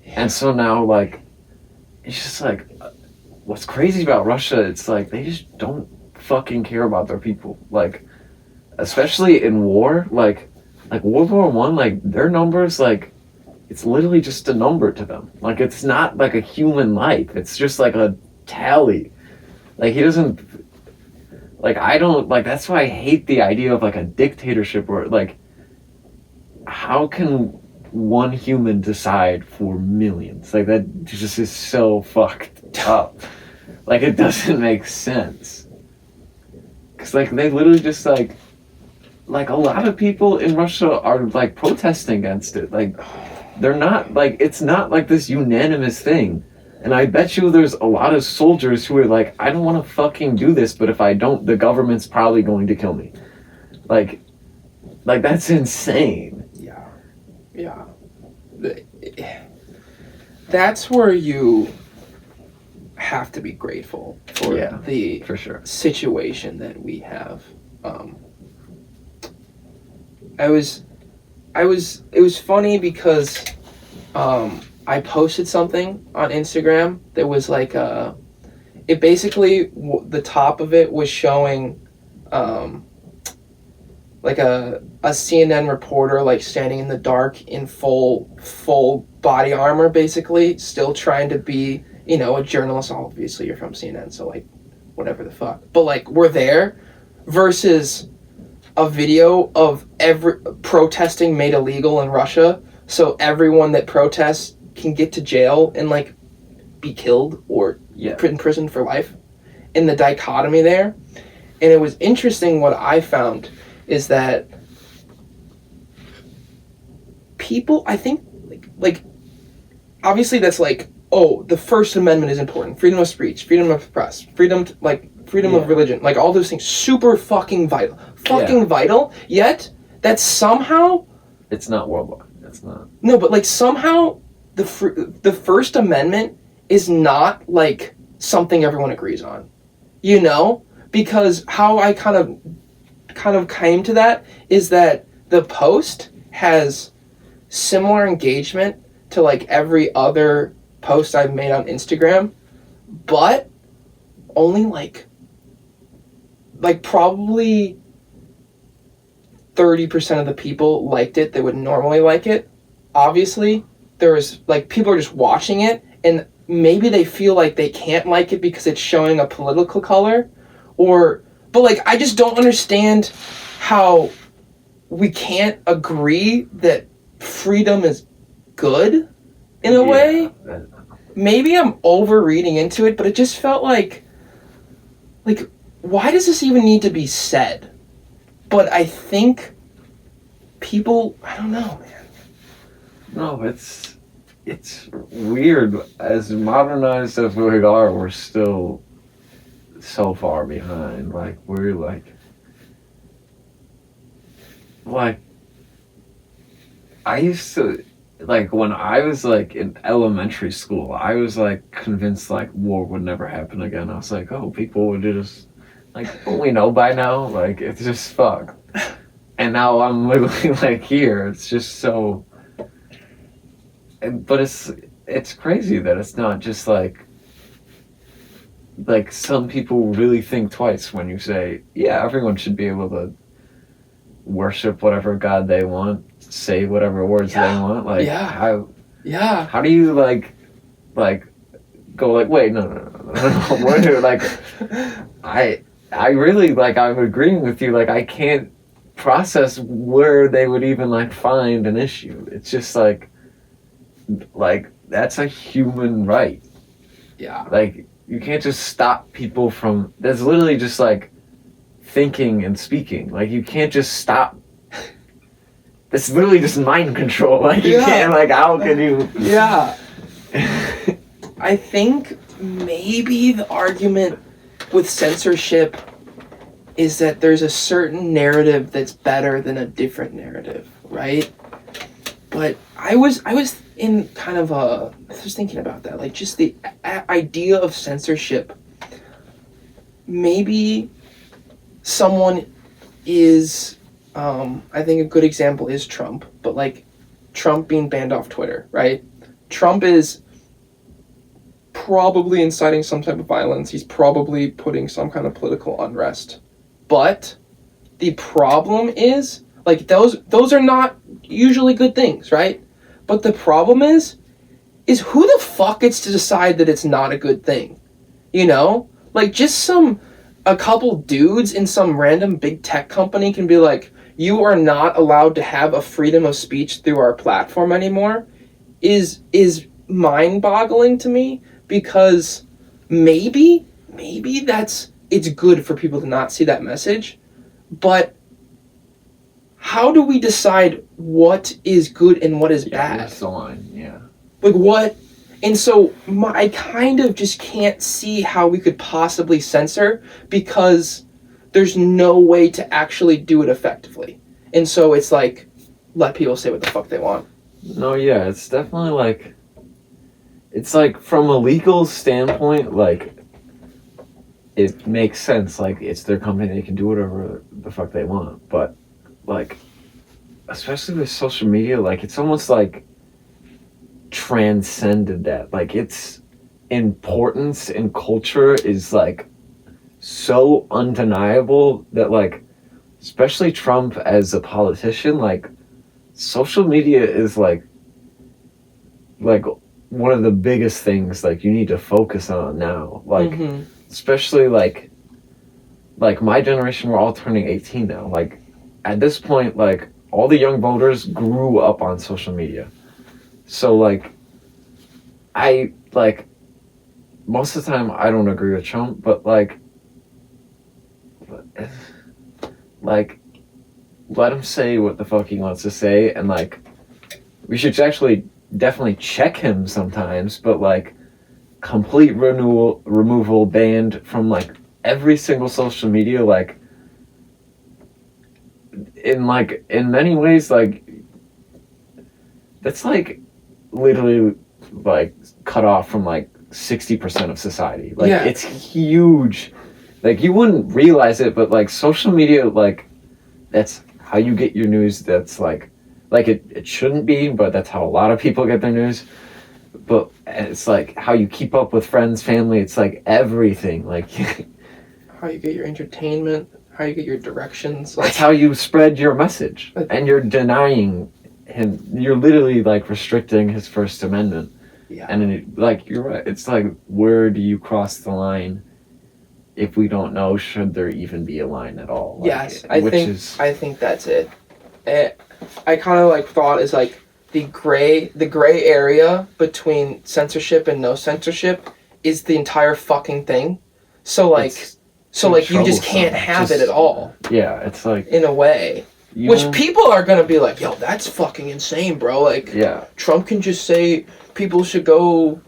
And so now, like, it's just like... What's crazy about Russia, it's like they just don't fucking care about their people. Like, especially in war, like World War One, like their numbers, like it's literally just a number to them. Like it's not like a human life. It's just like a tally. Like he doesn't. Like I don't like. That's why I hate the idea of like a dictatorship where like, how can one human decide for millions? Like that just is so fucked up. Like it doesn't make sense. Cause like they literally just like a lot of people in Russia are like protesting against it. Like they're not like it's not like this unanimous thing. And I bet you there's a lot of soldiers who are like, I don't want to fucking do this, but if I don't, the government's probably going to kill me. Like that's insane. Yeah. That's where you have to be grateful for the for sure. situation that we have. It was funny because I posted something on Instagram that was like it basically the top of it was showing like a CNN reporter like standing in the dark in full body armor, basically still trying to be, you know, a journalist. Obviously you're from CNN, so like whatever the fuck, but like we're there, versus a video of every protesting made illegal in Russia, so everyone that protests can get to jail and like be killed or put in prison for life, in the dichotomy there. And it was interesting, what I found is that people, I think, like obviously that's like, oh, the First Amendment is important, freedom of speech, freedom of press, freedom of religion, like all those things, super fucking vital, vital, yet that's somehow... It's not worldwide, it's not. No, but like somehow the First Amendment is not like something everyone agrees on, you know? Because how I kind of came to that is that the post has similar engagement to like every other post I've made on Instagram, but only like probably 30% of the people liked it that would normally like it. Obviously, there's like people are just watching it and maybe they feel like they can't like it because it's showing a political color, but like I just don't understand how we can't agree that freedom is good in a way. Maybe I'm overreading into it, but it just felt like why does this even need to be said? But I think people, I don't know, man. No, it's weird. As modernized as we are, we're still so far behind. Like we're like I used to, like, when I was, like, in elementary school, I was, like, convinced, like, war would never happen again. I was like, oh, people would just, like, we know by now, like, it's just fucked. And now I'm literally, like, here. It's just so, but it's crazy that it's not just, like, some people really think twice when you say, yeah, everyone should be able to worship whatever god they want, say whatever words they want. Like, how do you like go like, wait, no. Where, like, I really, like, I'm agreeing with you. Like, I can't process where they would even, like, find an issue. It's just like that's a human right. Yeah. Like, you can't just stop people from. That's literally just like thinking and speaking. Like, you can't just stop. It's literally just mind control. Like, you can't, like, how can you? Yeah. I think maybe the argument with censorship is that there's a certain narrative that's better than a different narrative, right? But I was in kind of I was thinking about that, like, just the idea of censorship. Maybe someone is, I think a good example is Trump, but, like, Trump being banned off Twitter, right? Trump is probably inciting some type of violence. He's probably putting some kind of political unrest. But the problem is, like, those are not usually good things, right? But the problem is who the fuck gets to decide that it's not a good thing? You know? Like, just a couple dudes in some random big tech company can be like, you are not allowed to have a freedom of speech through our platform anymore, is mind-boggling to me, because maybe it's good for people to not see that message, but how do we decide what is good and what is bad? That's the line, yeah. Like, what? And so I kind of just can't see how we could possibly censor, because there's no way to actually do it effectively. And so it's like, let people say what the fuck they want. No, yeah, it's definitely like, it's like, from a legal standpoint, like, it makes sense. Like, it's their company, they can do whatever the fuck they want. But, like, especially with social media, like, it's almost like transcended that. Like, its importance in culture is, like, so undeniable that, like, especially Trump as a politician, like, social media is like one of the biggest things, like, you need to focus on now. Like, especially like my generation, we're all turning 18 now. Like, at this point, like, all the young voters grew up on social media. So, like, I, like, most of the time I don't agree with Trump, but like let him say what the fuck he wants to say, and, like, we should actually definitely check him sometimes, but, like, complete removal, banned from, like, every single social media, like, in many ways, like, that's, like, literally, like, cut off from, like, 60% of society. Like, it's huge. Like, you wouldn't realize it, but, like, social media, like, that's how you get your news. That's, like it shouldn't be, but that's how a lot of people get their news. But it's, like, how you keep up with friends, family. It's, like, everything. Like, how you get your entertainment, how you get your directions. Like, that's how you spread your message. And you're denying him. You're literally, like, restricting his First Amendment. Yeah. And then, like, you're right. It's like, where do you cross the line? If we don't know, should there even be a line at all? Like, yes, I think that's it. I kind of, like, thought is, like, the gray area between censorship and no censorship is the entire fucking thing. So, like, you just can't have it at all. Yeah, it's like, in a way, which people are gonna be like, yo, that's fucking insane, bro. Like, yeah, Trump can just say people should go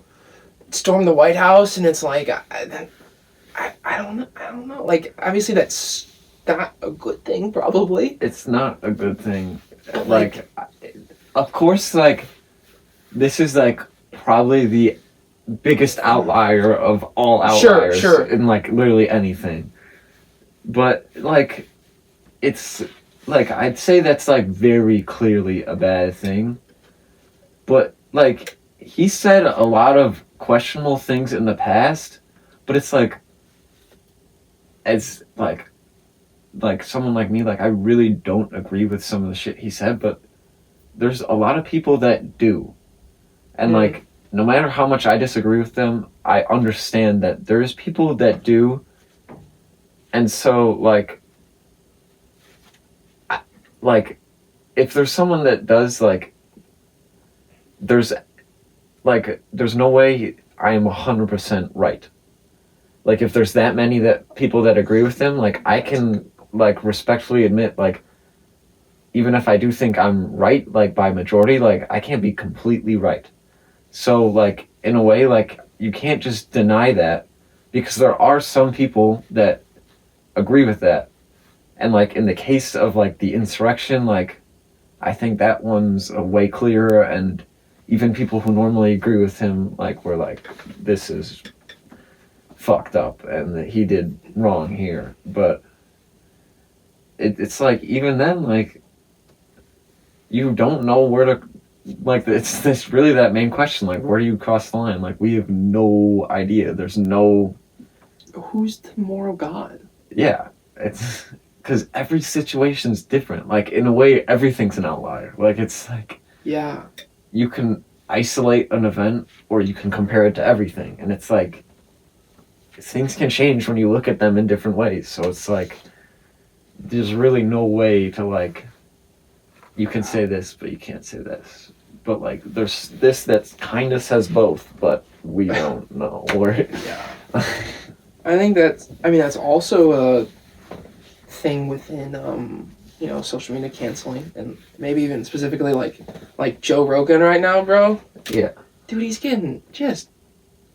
storm the White House, and it's like, I don't know. Like, obviously that's not a good thing, probably. It's not a good thing. Like, of course, like, this is, like, probably the biggest outlier of all outliers Sure. in, like, literally anything. But, like, it's, like, I'd say that's, like, very clearly a bad thing. But, like, he said a lot of questionable things in the past, but it's, like, as, like someone like me, like, I really don't agree with some of the shit he said, but there's a lot of people that do. And, like, no matter how much I disagree with them, I understand that there's people that do. And so, like, if there's someone that does, like, there's no way I am 100% right. Like, if there's that many people that agree with him, like, I can, like, respectfully admit, like, even if I do think I'm right, like, by majority, like, I can't be completely right. So, like, in a way, like, you can't just deny that, because there are some people that agree with that. And, like, in the case of, like, the insurrection, like, I think that one's way clearer, and even people who normally agree with him, like, were like, this is fucked up, and that he did wrong here. But it's like, even then, like, you don't know where to, like, it's really that main question, like, where do you cross the line? Like, we have no idea. There's no... Who's the moral god? Yeah, it's... Because every situation's different. Like, in a way, everything's an outlier. Like, it's like... Yeah. You can isolate an event, or you can compare it to everything. And it's like... Things can change when you look at them in different ways. So it's like... There's really no way to, like... You can say this, but you can't say this. But, like, there's this that kind of says both, but we don't know. Yeah. I think that's also a thing within social media canceling, and maybe even specifically like Joe Rogan right now, bro. Yeah. Dude, he's getting just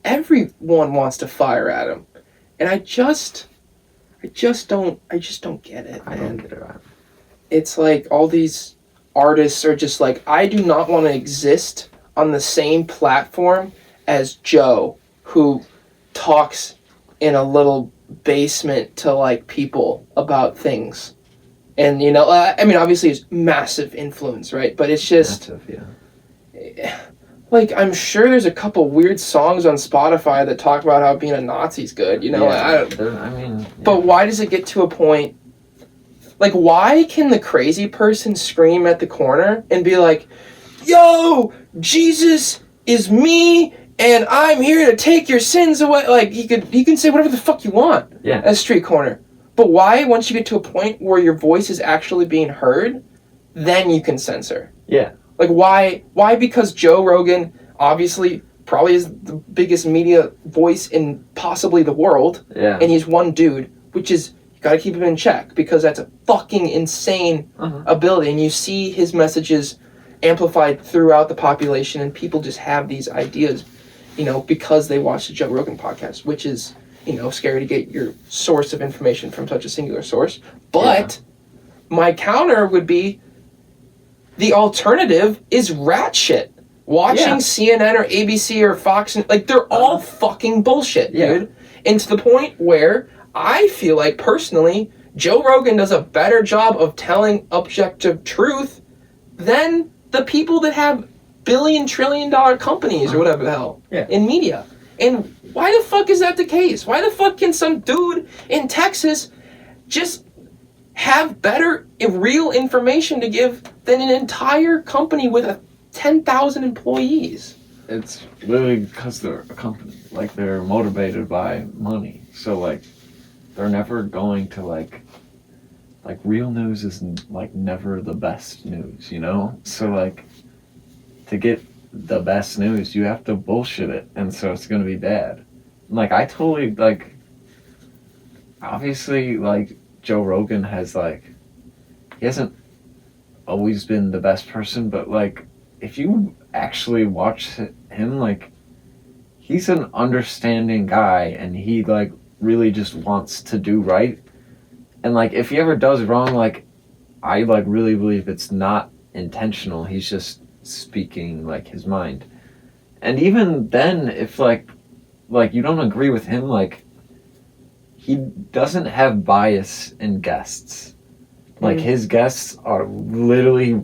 everyone wants to fire at him, and I just don't get it, man. I don't get it. It's like all these artists are just like, I do not want to exist on the same platform as Joe, who talks in a little basement to, like, people about things. And, obviously it's massive influence, right? But it's just... Massive, yeah. Like, I'm sure there's a couple weird songs on Spotify that talk about how being a Nazi's good, Yeah, But why does it get to a point... Like, why can the crazy person scream at the corner and be like, yo, Jesus is me, and I'm here to take your sins away? Like, he can say whatever the fuck you want at a street corner. But why, once you get to a point where your voice is actually being heard, then you can censor? Yeah. Like, why? Because Joe Rogan, obviously, probably is the biggest media voice in possibly the world. Yeah. And he's one dude, which is... Got to keep him in check, because that's a fucking insane ability, and you see his messages amplified throughout the population, and people just have these ideas, because they watch the Joe Rogan podcast, which is, scary to get your source of information from such a singular source. But my counter would be, the alternative is rat shit. Watching CNN or ABC or Fox, like, they're all fucking bullshit, dude. And to the point where I feel like, personally, Joe Rogan does a better job of telling objective truth than the people that have billion-trillion-dollar companies or whatever the hell in media. And why the fuck is that the case? Why the fuck can some dude in Texas just have better real information to give than an entire company with 10,000 employees? It's literally because they're a company. Like, they're motivated by money. So, like, they're never going to, like, real news is, like, never the best news, So, like, to get the best news, you have to bullshit it, and so it's gonna be bad. Like, I totally, like, obviously, like, Joe Rogan has, like, he hasn't always been the best person, but, like, if you actually watch him, like, he's an understanding guy, and he, like, really just wants to do right. And, like, if he ever does wrong, like, I, like, really believe it's not intentional. He's just speaking like his mind. And even then, if like you don't agree with him, like he doesn't have bias in guests. Like his guests are literally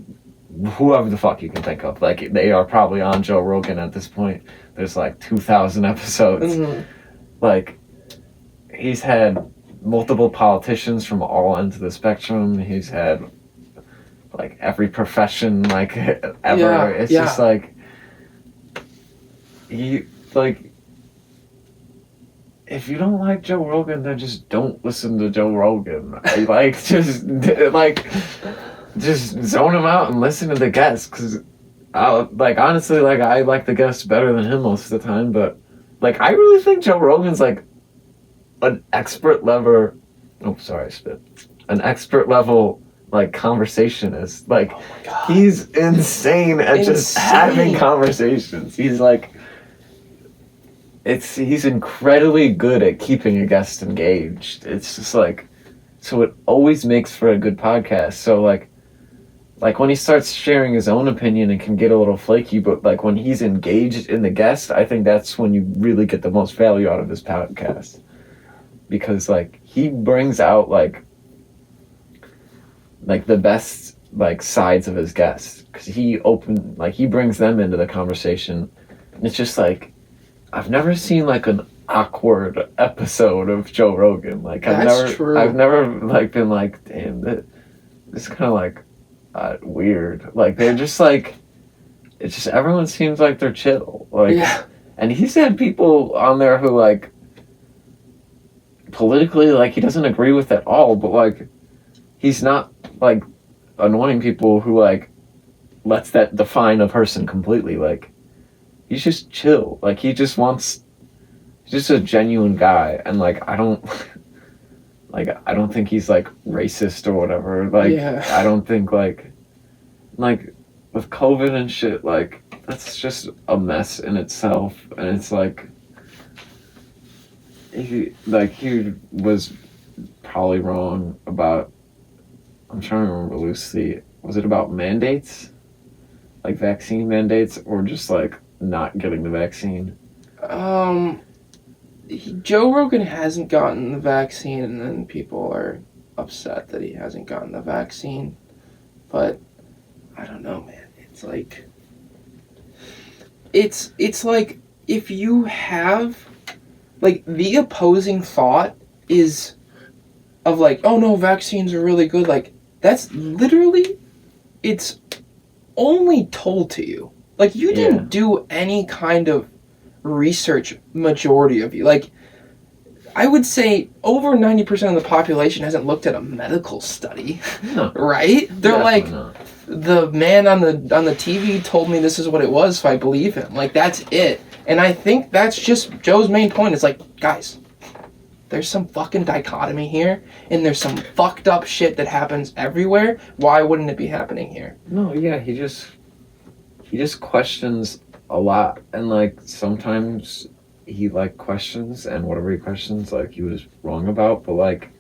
whoever the fuck you can think of. Like they are probably on Joe Rogan at this point. There's like 2,000 episodes. Like he's had multiple politicians from all ends of the spectrum. He's had like every profession like ever. Yeah, it's yeah. just like he like if you don't like Joe Rogan, then just don't listen to Joe Rogan. Like just zone him out and listen to the guests, because like honestly, like I like the guests better than him most of the time. But like I really think Joe Rogan's like an expert level. Oh, sorry, I spit. An expert level like conversationist. Like Oh my God. he's insane at just having conversations. He's like. He's incredibly good at keeping a guest engaged. It's just like, so it always makes for a good podcast. So like when he starts sharing his own opinion, it can get a little flaky, but like when he's engaged in the guest, I think that's when you really get the most value out of his podcast. Because like he brings out like the best like sides of his guests, because he brings them into the conversation. And it's just like, I've never seen like an awkward episode of Joe Rogan. Like I've never like been like, damn, this is kind of like weird. Like they're just like, it's just everyone seems like they're chill. Like, and he's had people on there who like politically like he doesn't agree with at all, but like he's not like annoying people who like lets that define a person completely. Like he's just chill. Like he's just a genuine guy, and like I don't think he's like racist or whatever. Like I don't think like with COVID and shit, like that's just a mess in itself. And it's like he was probably wrong about, I'm trying to remember loosely, was it about mandates? Like vaccine mandates, or just like not getting the vaccine? Joe Rogan hasn't gotten the vaccine, and then people are upset that he hasn't gotten the vaccine. But I don't know, man. It's like if you have like the opposing thought is of like, oh no, vaccines are really good. Like that's literally, it's only told to you. Like you didn't do any kind of research, majority of you. Like I would say over 90% of the population hasn't looked at a medical study. No. Right? They're like, the man on the TV told me this is what it was, so I believe him. Like that's it. And I think that's just Joe's main point. It's like, guys, there's some fucking dichotomy here, and there's some fucked up shit that happens everywhere. Why wouldn't it be happening here? No, yeah, he just questions a lot, and like sometimes he like questions, and whatever he questions like he was wrong about, but like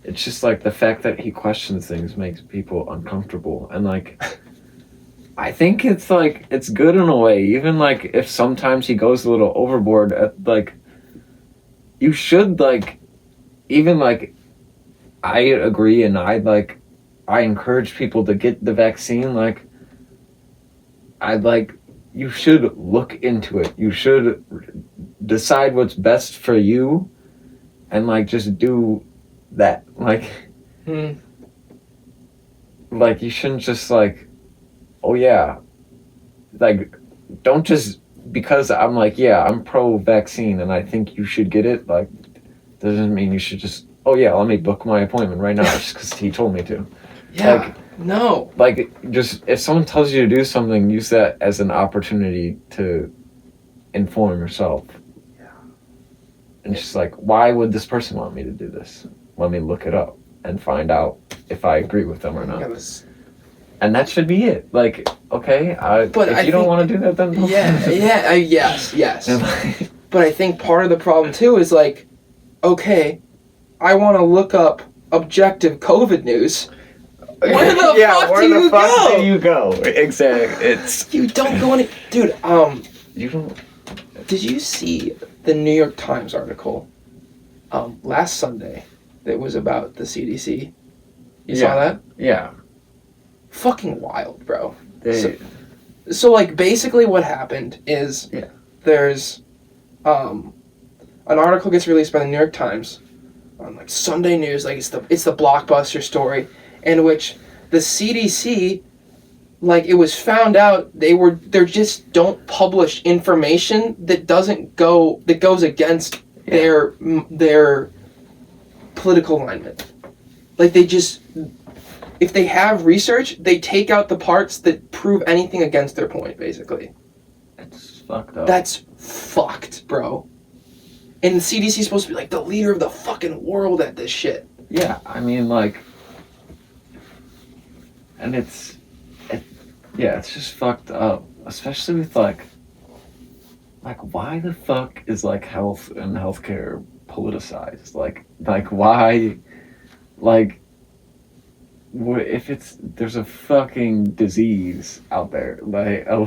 it's just like the fact that he questions things makes people uncomfortable. And like I think it's like it's good in a way, even like if sometimes he goes a little overboard at like, you should like, even like I agree, and I encourage people to get the vaccine. Like you should look into it. You should decide what's best for you, and like just do that. Like like you shouldn't just like, oh yeah, like don't just because I'm like, yeah, I'm pro vaccine and I think you should get it, like doesn't mean you should just, oh yeah, let me book my appointment right now just because he told me to. Yeah. Like, no. Like, just, if someone tells you to do something, use that as an opportunity to inform yourself. Yeah. And just like, why would this person want me to do this? Let me look it up and find out if I agree with them or not. And that should be it. Like, okay, if you don't want to do that, then don't. Yes. But I think part of the problem too is like, okay, I want to look up objective COVID news. Where the fuck where do the you fuck go? do you go? Exactly. It's You don't go any... Dude, you don't. did you see the New York Times article last Sunday that was about the CDC? You saw that? Yeah. Fucking wild, bro. So like, basically what happened is there's an article gets released by the New York Times on like Sunday news, like it's the blockbuster story, in which the CDC, like, it was found out they just don't publish information that goes against their political alignment. Like, they just, if they have research, they take out the parts that prove anything against their point, basically. It's fucked up. That's fucked, bro. And the CDC is supposed to be like the leader of the fucking world at this shit. Yeah, I mean, like, and it's just fucked up, especially with like why the fuck is like health and healthcare politicized? Like why, like, if there's a fucking disease out there, like a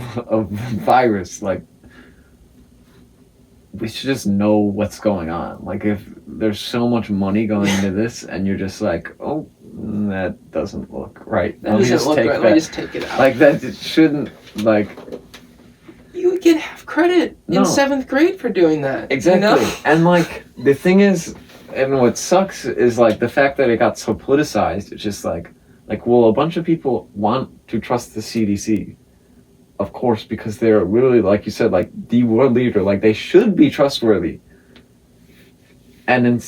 virus, like, we should just know what's going on. Like, if there's so much money going into this and you're just like, oh, that doesn't look right. That doesn't look right. Let me just take it out. Like, that it shouldn't, like... You would get half credit in 7th grade for doing that. Exactly. You know? And, like, the thing is, and what sucks is, like, the fact that it got so politicized, it's just like, well, a bunch of people want to trust the CDC. Of course, because they're really, like you said, like, the world leader. Like, they should be trustworthy. And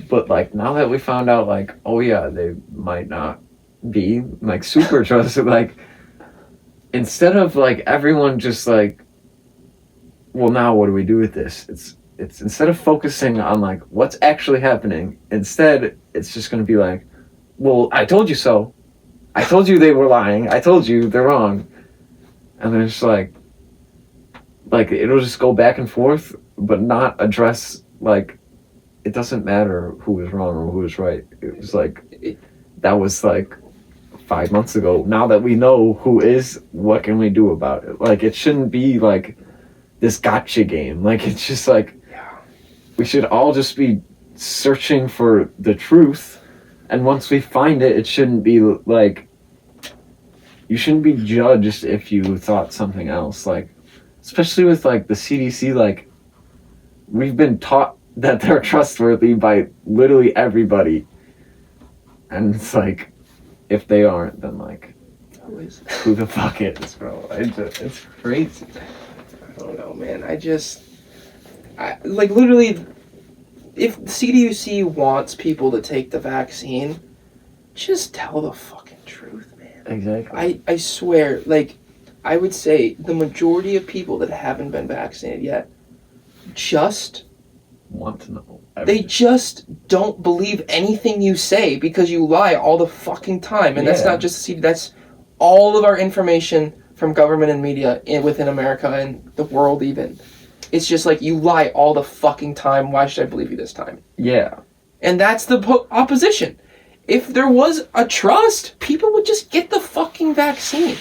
but, like, now that we found out, like, oh yeah, they might not be, like, super trusted, like, instead of, like, everyone just, like, well, now what do we do with this? It's instead of focusing on, like, what's actually happening, instead, it's just going to be like, well, I told you so. I told you they were lying. I told you they're wrong. And then it's like it'll just go back and forth, but not address, like, it doesn't matter who is wrong or who is right. It was like, that was like 5 months ago. Now that we know who is, what can we do about it? Like, it shouldn't be like this gotcha game. Like, it's just like, we should all just be searching for the truth. And once we find it, it shouldn't be like, you shouldn't be judged if you thought something else. Like, especially with, like, the CDC, like, we've been taught that they're trustworthy by literally everybody. And it's like, if they aren't, then, like, who the fuck is, bro? It's crazy. I don't know, man. Like, literally, if the CDC wants people to take the vaccine, just tell the fucking truth, man. Exactly. I swear, like, I would say the majority of people that haven't been vaccinated yet just want to know everything. They just don't believe anything you say because you lie all the fucking time. And that's not just that's all of our information from government and media within America and the world even. It's just like, you lie all the fucking time. Why should I believe you this time? Yeah. And that's the opposition. If there was a trust, people would just get the fucking vaccine.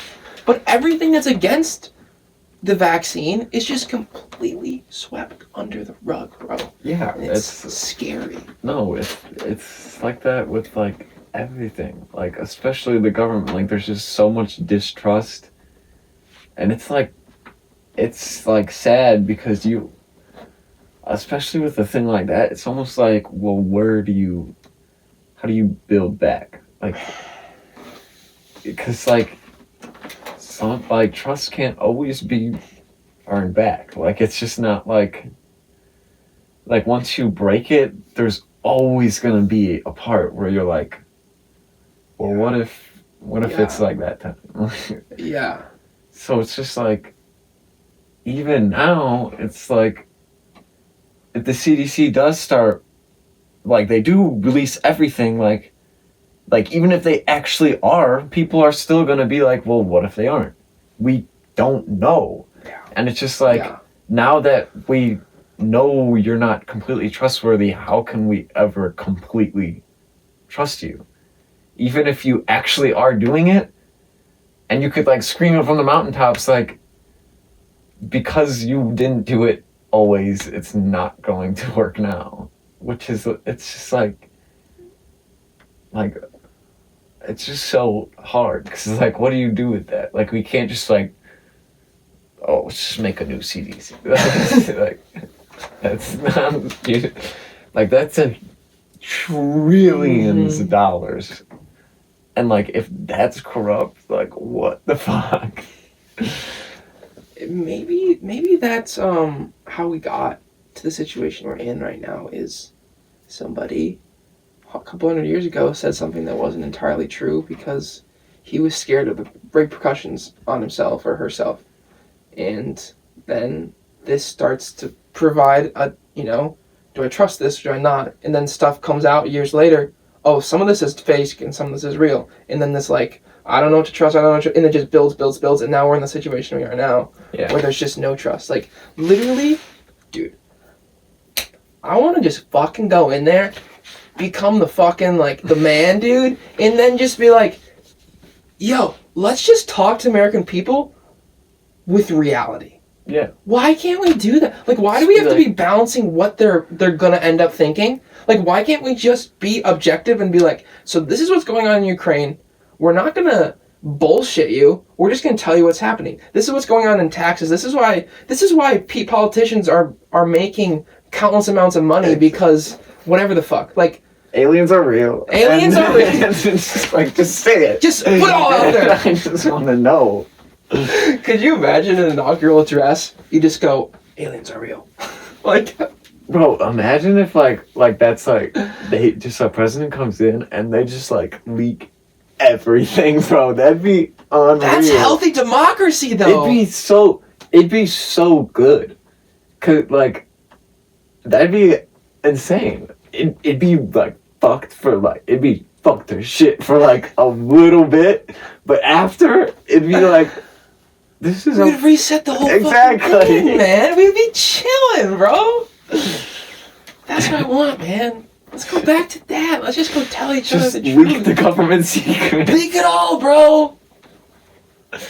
But everything that's against the vaccine is just completely swept under the rug, bro. Yeah, and it's scary. No, it's like that with, like, everything. Like, especially the government. Like, there's just so much distrust. And it's like sad because especially with a thing like that, it's almost like, well, how do you build back? Like, because, like, trust can't always be earned back. Like, it's just not like once you break it, there's always gonna be a part where you're like, well, what if it's like that time? Yeah. So it's just like, even now, it's like, if the CDC does start, like, they do release everything, like even if they actually are, people are still gonna be like, well, what if they aren't? We don't know. Yeah. And it's just like, now that we know you're not completely trustworthy, how can we ever completely trust you? even if you actually are doing it, and you could like scream it from the mountaintops, like, because you didn't do it always, it's not going to work now. Which is, it's just like, it's just so hard, because it's like, what do you do with that? Like, we can't just like, oh, let's just make a new CDC. Like, that's not, like, that's a trillions of dollars. And like, if that's corrupt, like, what the fuck? Maybe that's how we got to the situation we're in right now. Is somebody a couple hundred years ago said something that wasn't entirely true because he was scared of the repercussions on himself or herself, and then this starts to provide a, do I trust this or do I not? And then stuff comes out years later. Oh, some of this is fake and some of this is real, and then this like, I don't know what to trust, and it just builds, and now we're in the situation we are now, where there's just no trust. Like, literally, dude, I want to just fucking go in there, become the fucking, like, the man, dude, and then just be like, yo, let's just talk to American people with reality. Yeah. Why can't we do that? Like, why do we have to be balancing what they're gonna end up thinking? Like, why can't we just be objective and be like, so this is what's going on in Ukraine. We're not gonna bullshit you. We're just gonna tell you what's happening. This is what's going on in taxes. This is why politicians are making countless amounts of money, because whatever the fuck. Like, aliens are real. Aliens are real. Just, like, just say it. Just put it all out there. I just want to know. Could you imagine an inaugural address? You just go, aliens are real. Like, bro, imagine if like that's like, they just, a president comes in and they just like leak everything, bro. That'd be unreal. That's healthy democracy, though. It'd be so good. Cause like, that'd be insane. It'd be like fucked for like, it'd be fucked as shit for like a little bit, but after it'd be like, this is we'd reset the whole fucking thing, man. We'd be chilling, bro. That's what I want, man. Let's go back to that. Let's just go tell each other the truth. Leak the government secret. Leak it all, bro.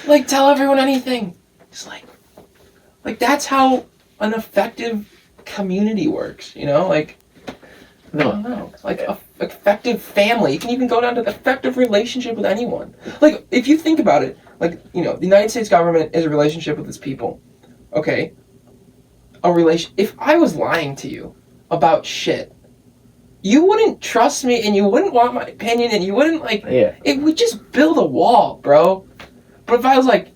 Like, tell everyone anything. Just like that's how an effective community works, Like, no. I don't know. Like, a effective family. You can even go down to the effective relationship with anyone. Like, if you think about it, like, the United States government is a relationship with its people. Okay? If I was lying to you about shit, you wouldn't trust me, and you wouldn't want my opinion, and you wouldn't, like, it would just build a wall, bro. But if I was like,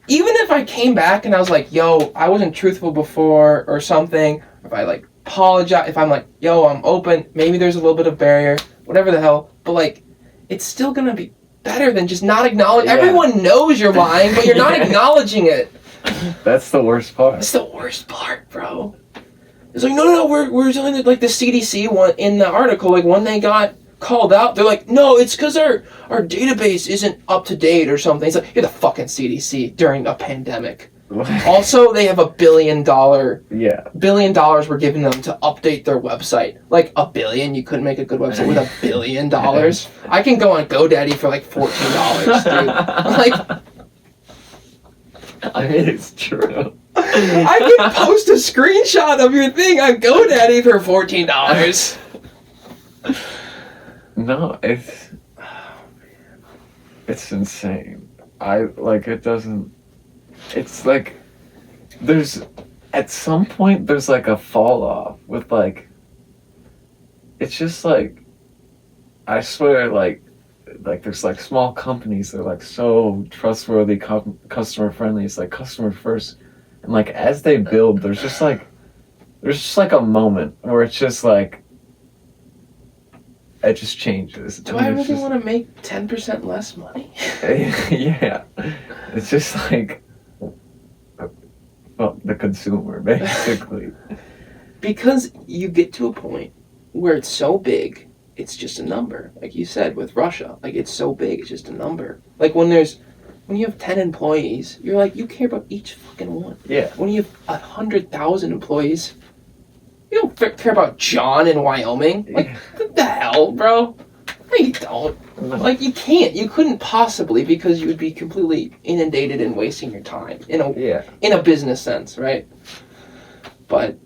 even if I came back and I was like, yo, I wasn't truthful before or something, if I, like, apologize, if I'm like, yo, I'm open, maybe there's a little bit of barrier, whatever the hell, but, like, it's still gonna be better than just not acknowledging. Everyone knows you're lying, but you're not acknowledging it. That's the worst part. That's the worst part, bro. It's like, no, we're telling like the CDC one in the article, like, when they got called out, they're like, no, it's because our database isn't up to date or something. It's like, you're the fucking CDC during a pandemic. Also, they have $1 billion. $1 billion we're giving them to update their website. Like, $1 billion? You couldn't make a good website with $1 billion? I can go on GoDaddy for like $14, dude. Like, I mean, it's true. I can post a screenshot of your thing on GoDaddy for $14. No, it's insane. It doesn't. It's like, at some point there's like a fall off with like, it's just like, I swear, like there's like small companies that are like so trustworthy, customer friendly. It's like customer first, and like as they build, there's just like a moment where it's just like, it just changes. Do I really want to make 10% less money? Yeah, it's just like, well, the consumer, basically. Because you get to a point where it's so big, it's just a number. Like you said with Russia, like, it's so big, it's just a number. Like, when you have 10 employees, you're like, you care about each fucking one. Yeah. When you have 100,000 employees, you don't care about John in Wyoming. Like, what the hell, bro? No, you don't. Like, you couldn't possibly, because you would be completely inundated and wasting your time in a business sense, right? But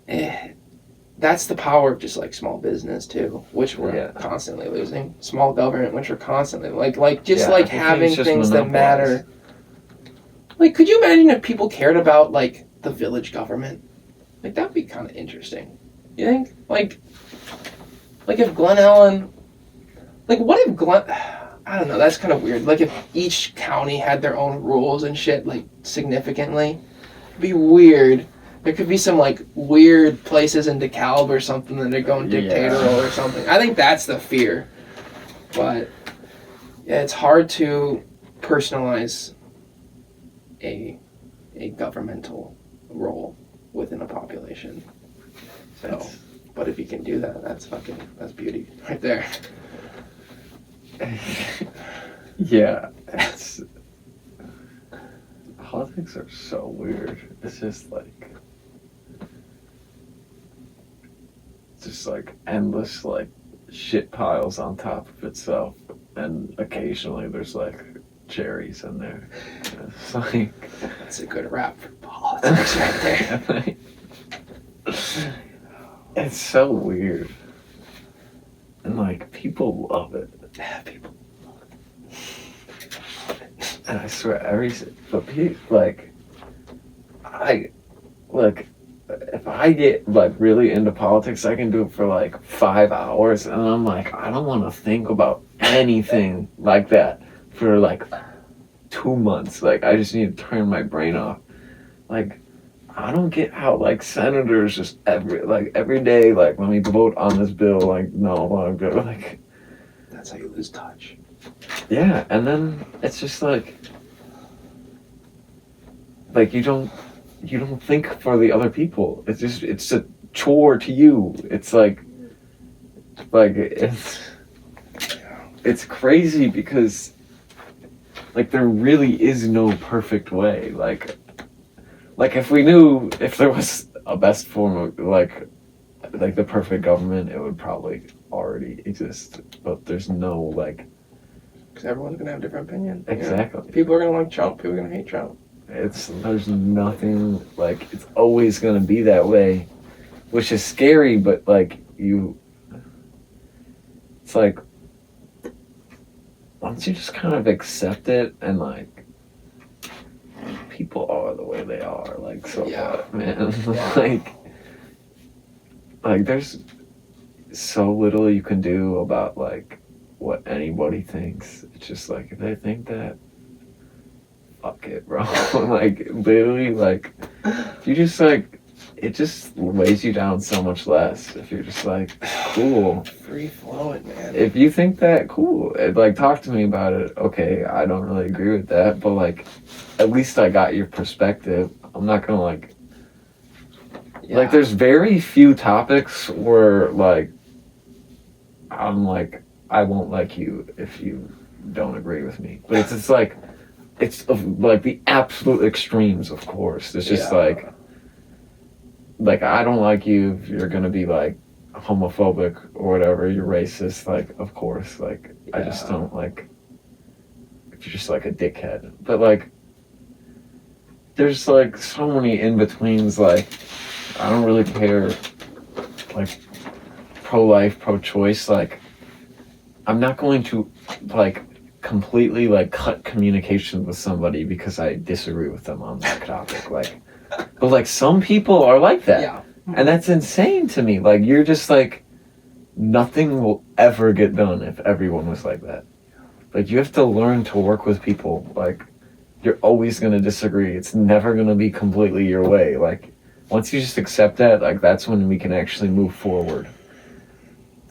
that's the power of just like small business too, which we're constantly losing. Small government, which we're constantly having things that matter. Like, could you imagine if people cared about like the village government? Like, that'd be kind of interesting. You think? Like if Glen Ellen, like, what if I don't know, that's kind of weird. Like, if each county had their own rules and shit, like, significantly, it'd be weird. There could be some, like, weird places in DeKalb or something that are going dictatorial or something. I think that's the fear. But, yeah, it's hard to personalize a governmental role within a population. So, but if you can do that, that's beauty right there. Yeah, politics are so weird. It's just like endless like shit piles on top of itself, and occasionally there's like cherries in there. It's like, that's a good rap for politics right there. It's so weird, and like people love it. Yeah, people. And I swear, if I get like really into politics, I can do it for like 5 hours, and I'm like, I don't want to think about anything like that for like 2 months. Like, I just need to turn my brain off. Like, I don't get how like senators just every day, like, let me vote on this bill. Like, no, I'm good. Like, that's how you lose touch. Yeah, and then it's just like you don't think for the other people. It's a chore to you. It's it's crazy because like there really is no perfect way. Like if we knew if there was a best form of like the perfect government, it would probably already exist. But there's no like. Because everyone's going to have a different opinion. Exactly. You know? People are going to like Trump. People are going to hate Trump. There's nothing, like, it's always going to be that way, which is scary, but, like, it's like, once you just kind of accept it and, like, people are the way they are, like, so what, man? like, there's so little you can do about, like, what anybody thinks. It's just like, if they think that, fuck it, bro. Like, literally, like, if you just like, it just weighs you down so much less if you're just like, cool, free flowing, man. If you think that, cool, like, talk to me about it. Okay, I don't really agree with that, but like, at least I got your perspective. I'm not gonna like there's very few topics where like I'm like, I won't like you if you don't agree with me. But it's like the absolute extremes, of course. It's just like I don't like you if you're gonna be like homophobic or whatever, you're racist, like, of course, like, I just don't like if you're just like a dickhead. But like there's like so many in-betweens, like I don't really care, like pro-life, pro-choice, like I'm not going to like completely like cut communication with somebody because I disagree with them on that topic. Like, but like some people are like that. Yeah. And that's insane to me. Like, you're just like, nothing will ever get done if everyone was like that. Like, you have to learn to work with people. Like, you're always going to disagree. It's never going to be completely your way. Like, once you just accept that, like, that's when we can actually move forward.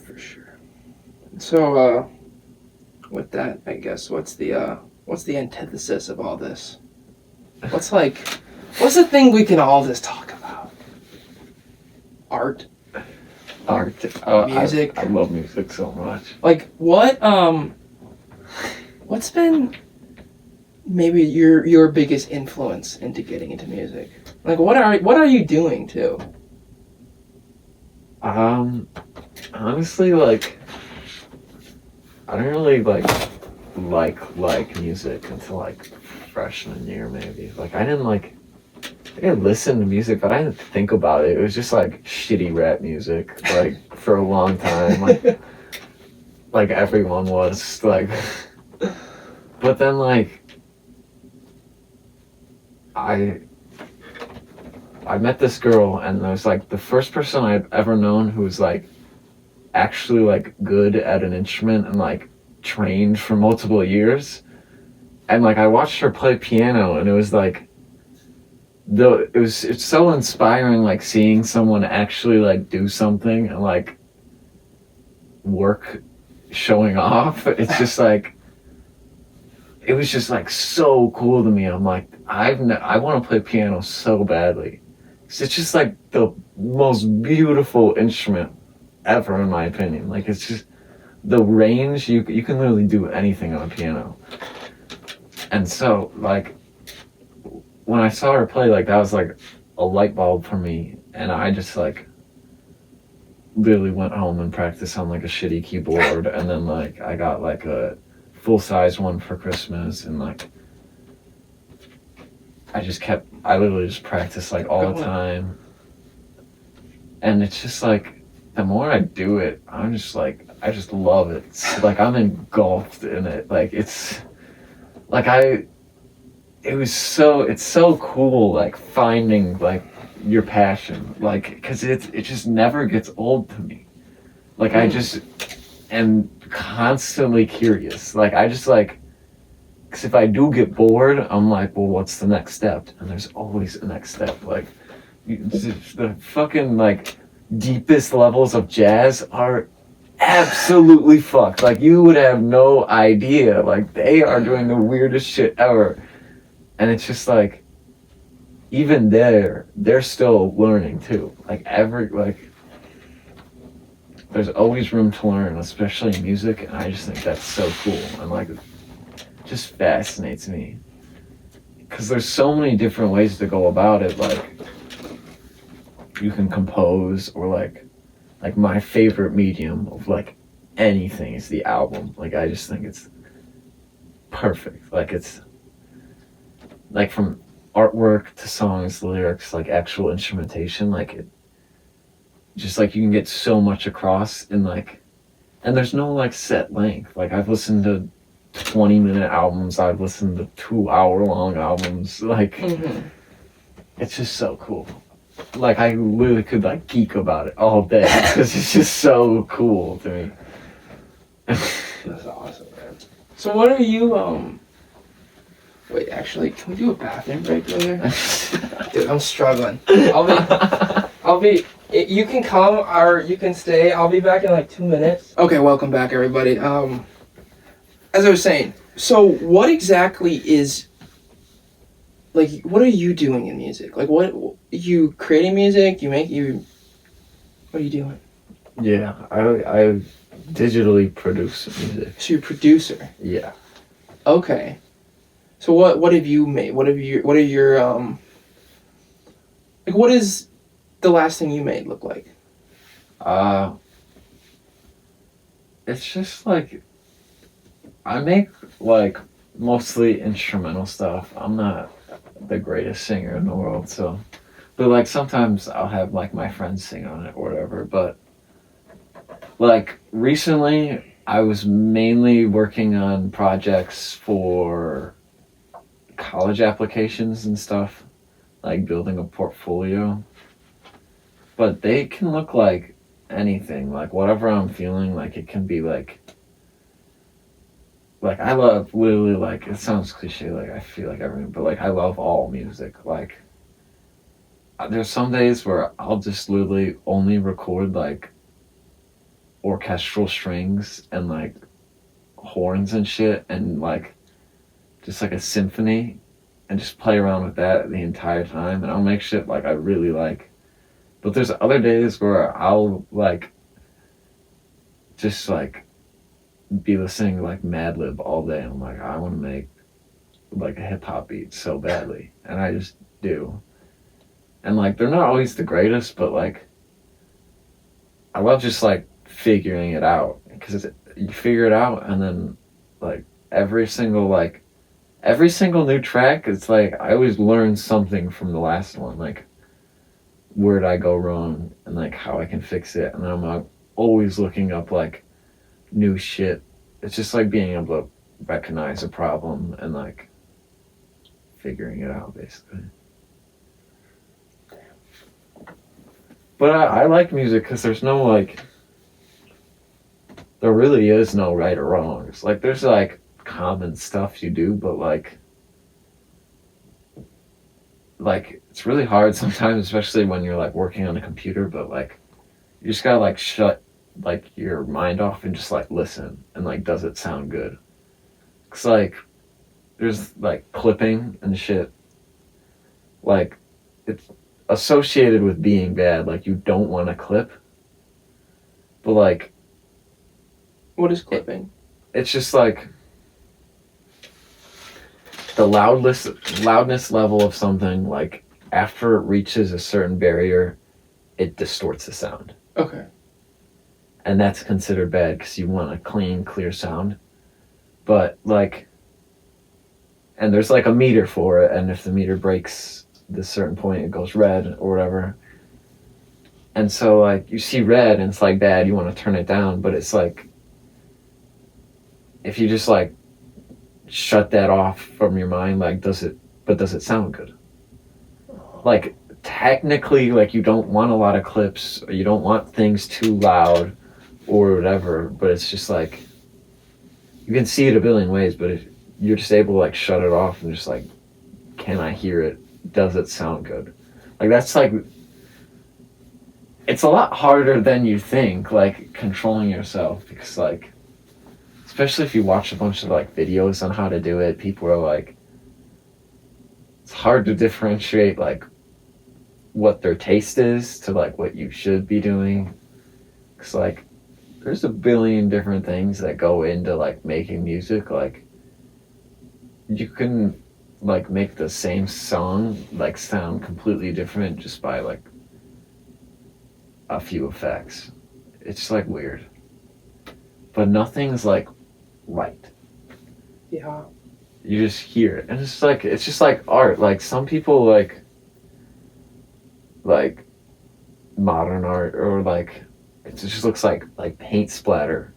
For sure. So, with that, I guess, what's the antithesis of all this? What's the thing we can all just talk about? Art. Music. I love music so much. Like, what's been maybe your biggest influence into getting into music? Like, what are you doing too? Honestly, like, I don't really like like music until like freshman year maybe. Like I didn't listen to music, but I didn't think about it. It was just like shitty rap music, like for a long time, like everyone was like. But then like I met this girl, and it was like the first person I've ever known who was like actually like good at an instrument and like trained for multiple years. And like I watched her play piano, and it was like it's so inspiring, like seeing someone actually like do something and like work showing off. It's just like it was just like so cool to me. I'm like I want to play piano so badly. It's just like the most beautiful instrument ever, in my opinion. Like it's just the range, you can literally do anything on a piano. And so like when I saw her play, like that was like a light bulb for me, and I just like literally went home and practiced on like a shitty keyboard, and then like I got like a full-size one for Christmas, and like I literally just practiced like all the time. And it's just like the more I do it, I'm just like I just love it. It's like I'm engulfed in it. Like it's like it's so cool, like finding like your passion, like because it just never gets old to me. Like I just am constantly curious. Like I just like, because if I do get bored, I'm like, well, what's the next step? And there's always a next step. Like the fucking like deepest levels of jazz are absolutely fucked. Like you would have no idea. Like they are doing the weirdest shit ever. And it's just like, even they're still learning too. Like there's always room to learn, especially in music, and I just think that's so cool. And like, it just fascinates me. Because there's so many different ways to go about it. Like, you can compose, or like my favorite medium of like anything is the album. Like I just think it's perfect. Like it's like from artwork to songs, lyrics, like actual instrumentation, like it just like you can get so much across in like, and there's no like set length. Like I've listened to 20-minute albums, I've listened to 2-hour long albums. Like it's just so cool. Like I literally could like geek about it all day because it's just so cool to me. That's awesome, man. So what are you wait, actually, can we do a bathroom break later? Dude, I'm struggling. I'll be you can come or you can stay. I'll be back in like 2 minutes. Okay, welcome back everybody. As I was saying, so what exactly is, like, what are you doing in music? Like, what, you creating music? What are you doing? Yeah, I digitally produce music. So you're a producer? Yeah. Okay. So what have you made? What are your like, what is the last thing you made look like? It's just like, I make like mostly instrumental stuff. I'm not the greatest singer in the world, so, but like sometimes I'll have like my friends sing on it or whatever. But like recently I was mainly working on projects for college applications and stuff, like building a portfolio. But they can look like anything, like whatever I'm feeling. Like it can be like I love literally, like, it sounds cliche, like I feel like everything, but like I love all music. Like there's some days where I'll just literally only record like orchestral strings and like horns and shit, and like just like a symphony, and just play around with that the entire time, and I'll make shit like I really like. But there's other days where I'll like just like be listening to like Madlib all day. I'm like, I want to make like a hip hop beat so badly, and I just do. And like they're not always the greatest, but like I love just like figuring it out, because you figure it out, and then like every single new track, it's like I always learn something from the last one, like where did I go wrong and like how I can fix it, and then I'm like, always looking up like new shit. It's just like being able to recognize a problem and like figuring it out basically. But I like music because there's no like, there really is no right or wrong. It's like there's like common stuff you do, but like it's really hard sometimes, especially when you're like working on a computer, but like you just gotta like shut like your mind off and just like listen and like, does it sound good? Cause like there's like clipping and shit, like it's associated with being bad, like you don't want to clip, but like What is clipping? it's just like the loudness level of something, like after it reaches a certain barrier, it distorts the sound. Okay. And that's considered bad because you want a clean, clear sound. But like, and there's like a meter for it, and if the meter breaks this certain point, it goes red or whatever. And so like you see red and it's like bad, you want to turn it down, but it's like, if you just like shut that off from your mind, like does it sound good? Like technically, like you don't want a lot of clips, or you don't want things too loud or whatever, but it's just like you can see it a billion ways, but if you're just able to like shut it off and just like, can I hear it? Does it sound good? Like that's like, it's a lot harder than you think, like controlling yourself, because like, especially if you watch a bunch of like videos on how to do it, people are like, it's hard to differentiate like what their taste is to like what you should be doing. Cause like there's a billion different things that go into like making music. Like you can like make the same song like sound completely different just by like a few effects. It's like weird, but nothing's like right. Yeah. You just hear it, and it's just like art. Like some people like modern art, or like it just looks like paint splatter,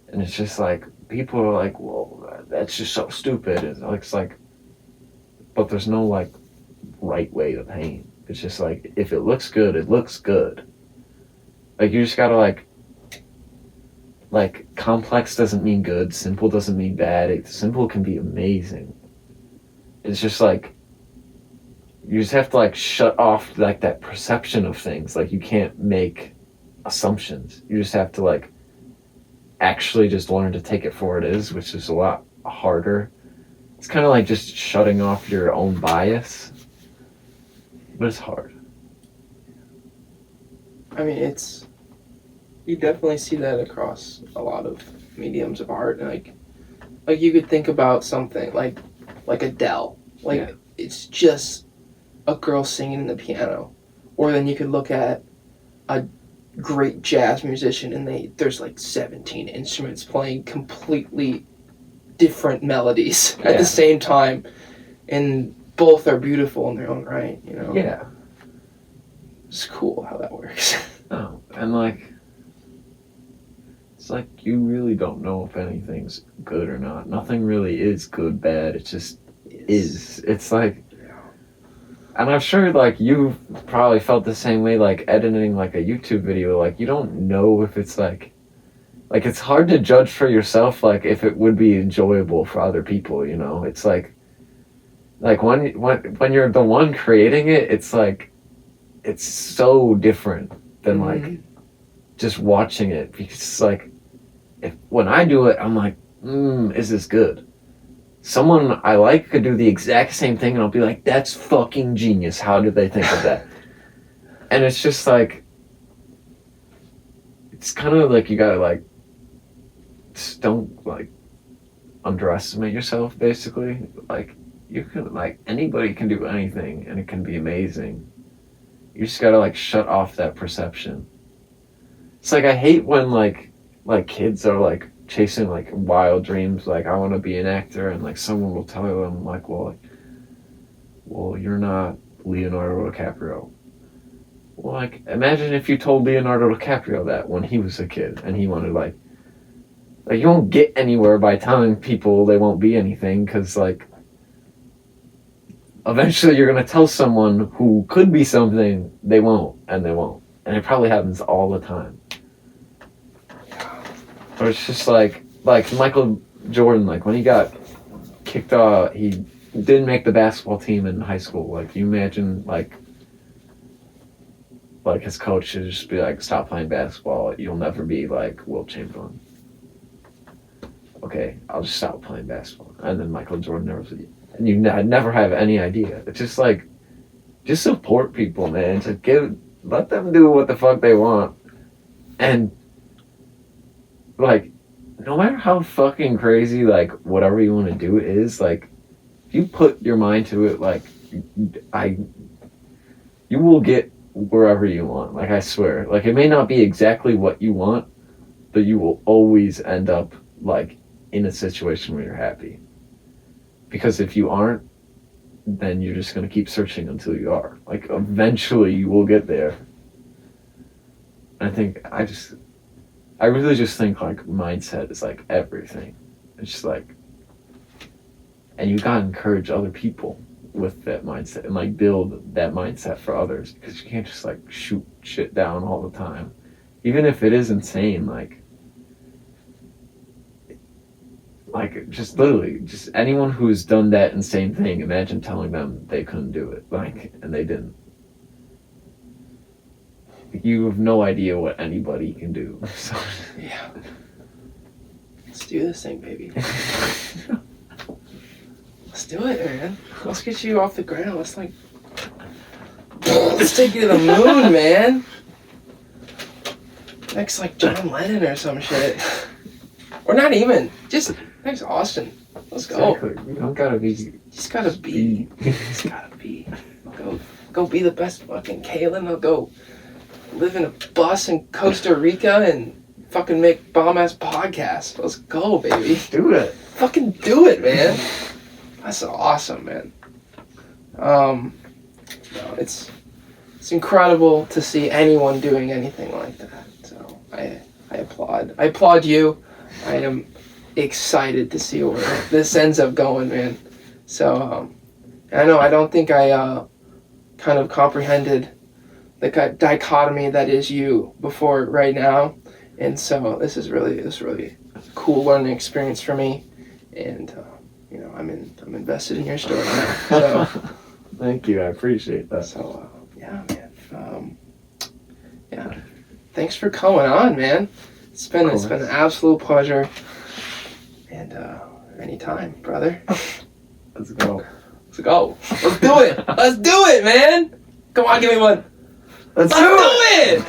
and it's just like people are like, well, that's just so stupid. It's like, but there's no like right way to paint. It's just like, if it looks good, it looks good. Like you just gotta like complex doesn't mean good, simple doesn't mean bad. Simple can be amazing. It's just like, you just have to like shut off like that perception of things. Like you can't make assumptions. You just have to like actually just learn to take it for what it is, which is a lot harder. It's kind of like just shutting off your own bias, but it's hard. I mean, you definitely see that across a lot of mediums of art. And like you could think about something like Adele. Like, yeah. It's just a girl singing the piano. Or then you could look at a great jazz musician and there's like 17 instruments playing completely different melodies at the same time, and both are beautiful in their own right, you know? Yeah. It's cool how that works. Oh, and like, it's like you really don't know if anything's good or not. Nothing really is good, bad. It just is. It's like, and I'm sure like you've probably felt the same way, like editing like a YouTube video. Like you don't know if it's like it's hard to judge for yourself, like if it would be enjoyable for other people, you know? It's like when you're the one creating it, it's like, it's so different than like just watching it, because it's like, when I do it, I'm like, is this good? Someone I like could do the exact same thing and I'll be like, that's fucking genius. How did they think of that? And it's just like, it's kind of like you gotta like, just don't like underestimate yourself, basically. Like you can, like anybody can do anything and it can be amazing. You just gotta like shut off that perception. It's like, I hate when like kids are like chasing like wild dreams, like I want to be an actor, and like someone will tell them like, well, you're not Leonardo DiCaprio. Well, like imagine if you told Leonardo DiCaprio that when he was a kid and he wanted like you won't get anywhere by telling people they won't be anything, because like eventually you're gonna tell someone who could be something they won't, and and it probably happens all the time. But it's just like Michael Jordan, like when he got kicked off, he didn't make the basketball team in high school. Like you imagine like his coach should just be like, stop playing basketball, you'll never be like Will Chamberlain. Okay, I'll just stop playing basketball. And then Michael Jordan never said, and you never have any idea. It's just like, just support people, man. Just let them do what the fuck they want. And like, no matter how fucking crazy, like, whatever you want to do is, like, if you put your mind to it, like, you will get wherever you want. Like, I swear. Like, it may not be exactly what you want, but you will always end up, like, in a situation where you're happy. Because if you aren't, then you're just going to keep searching until you are. Like, eventually you will get there. I really just think, like, mindset is, like, everything. It's just, like, and you gotta encourage other people with that mindset and, like, build that mindset for others, because you can't just, like, shoot shit down all the time. Even if it is insane, like, just literally, just anyone who's done that insane thing, imagine telling them they couldn't do it, like, and they didn't. You have no idea what anybody can do. So. Yeah. Let's do this thing, baby. Let's do it, man. Let's get you off the ground. Let's take you to the moon, man. Next, like John Lennon or some shit. Or not even. Just next Austin. Let's go. Exactly. You don't gotta be. Just gotta be. Just gotta be. Go be the best fucking Kalen. I'll go live in a bus in Costa Rica and fucking make bomb-ass podcasts. Let's go, baby. Do it. Fucking do it, man. That's awesome, man. No, it's incredible to see anyone doing anything like that. So I applaud. I applaud you. I am excited to see where this ends up going, man. So I know I don't think I kind of comprehended the dichotomy that is you before right now, and so this is really a cool learning experience for me, and you know, I'm invested in your story now. So thank you, I appreciate that. So yeah, man. Yeah, thanks for coming on, man. It's been an absolute pleasure, and anytime, brother. Let's go. Let's go. Let's do it. Let's do it, man. Come on, give me one. Let's do it.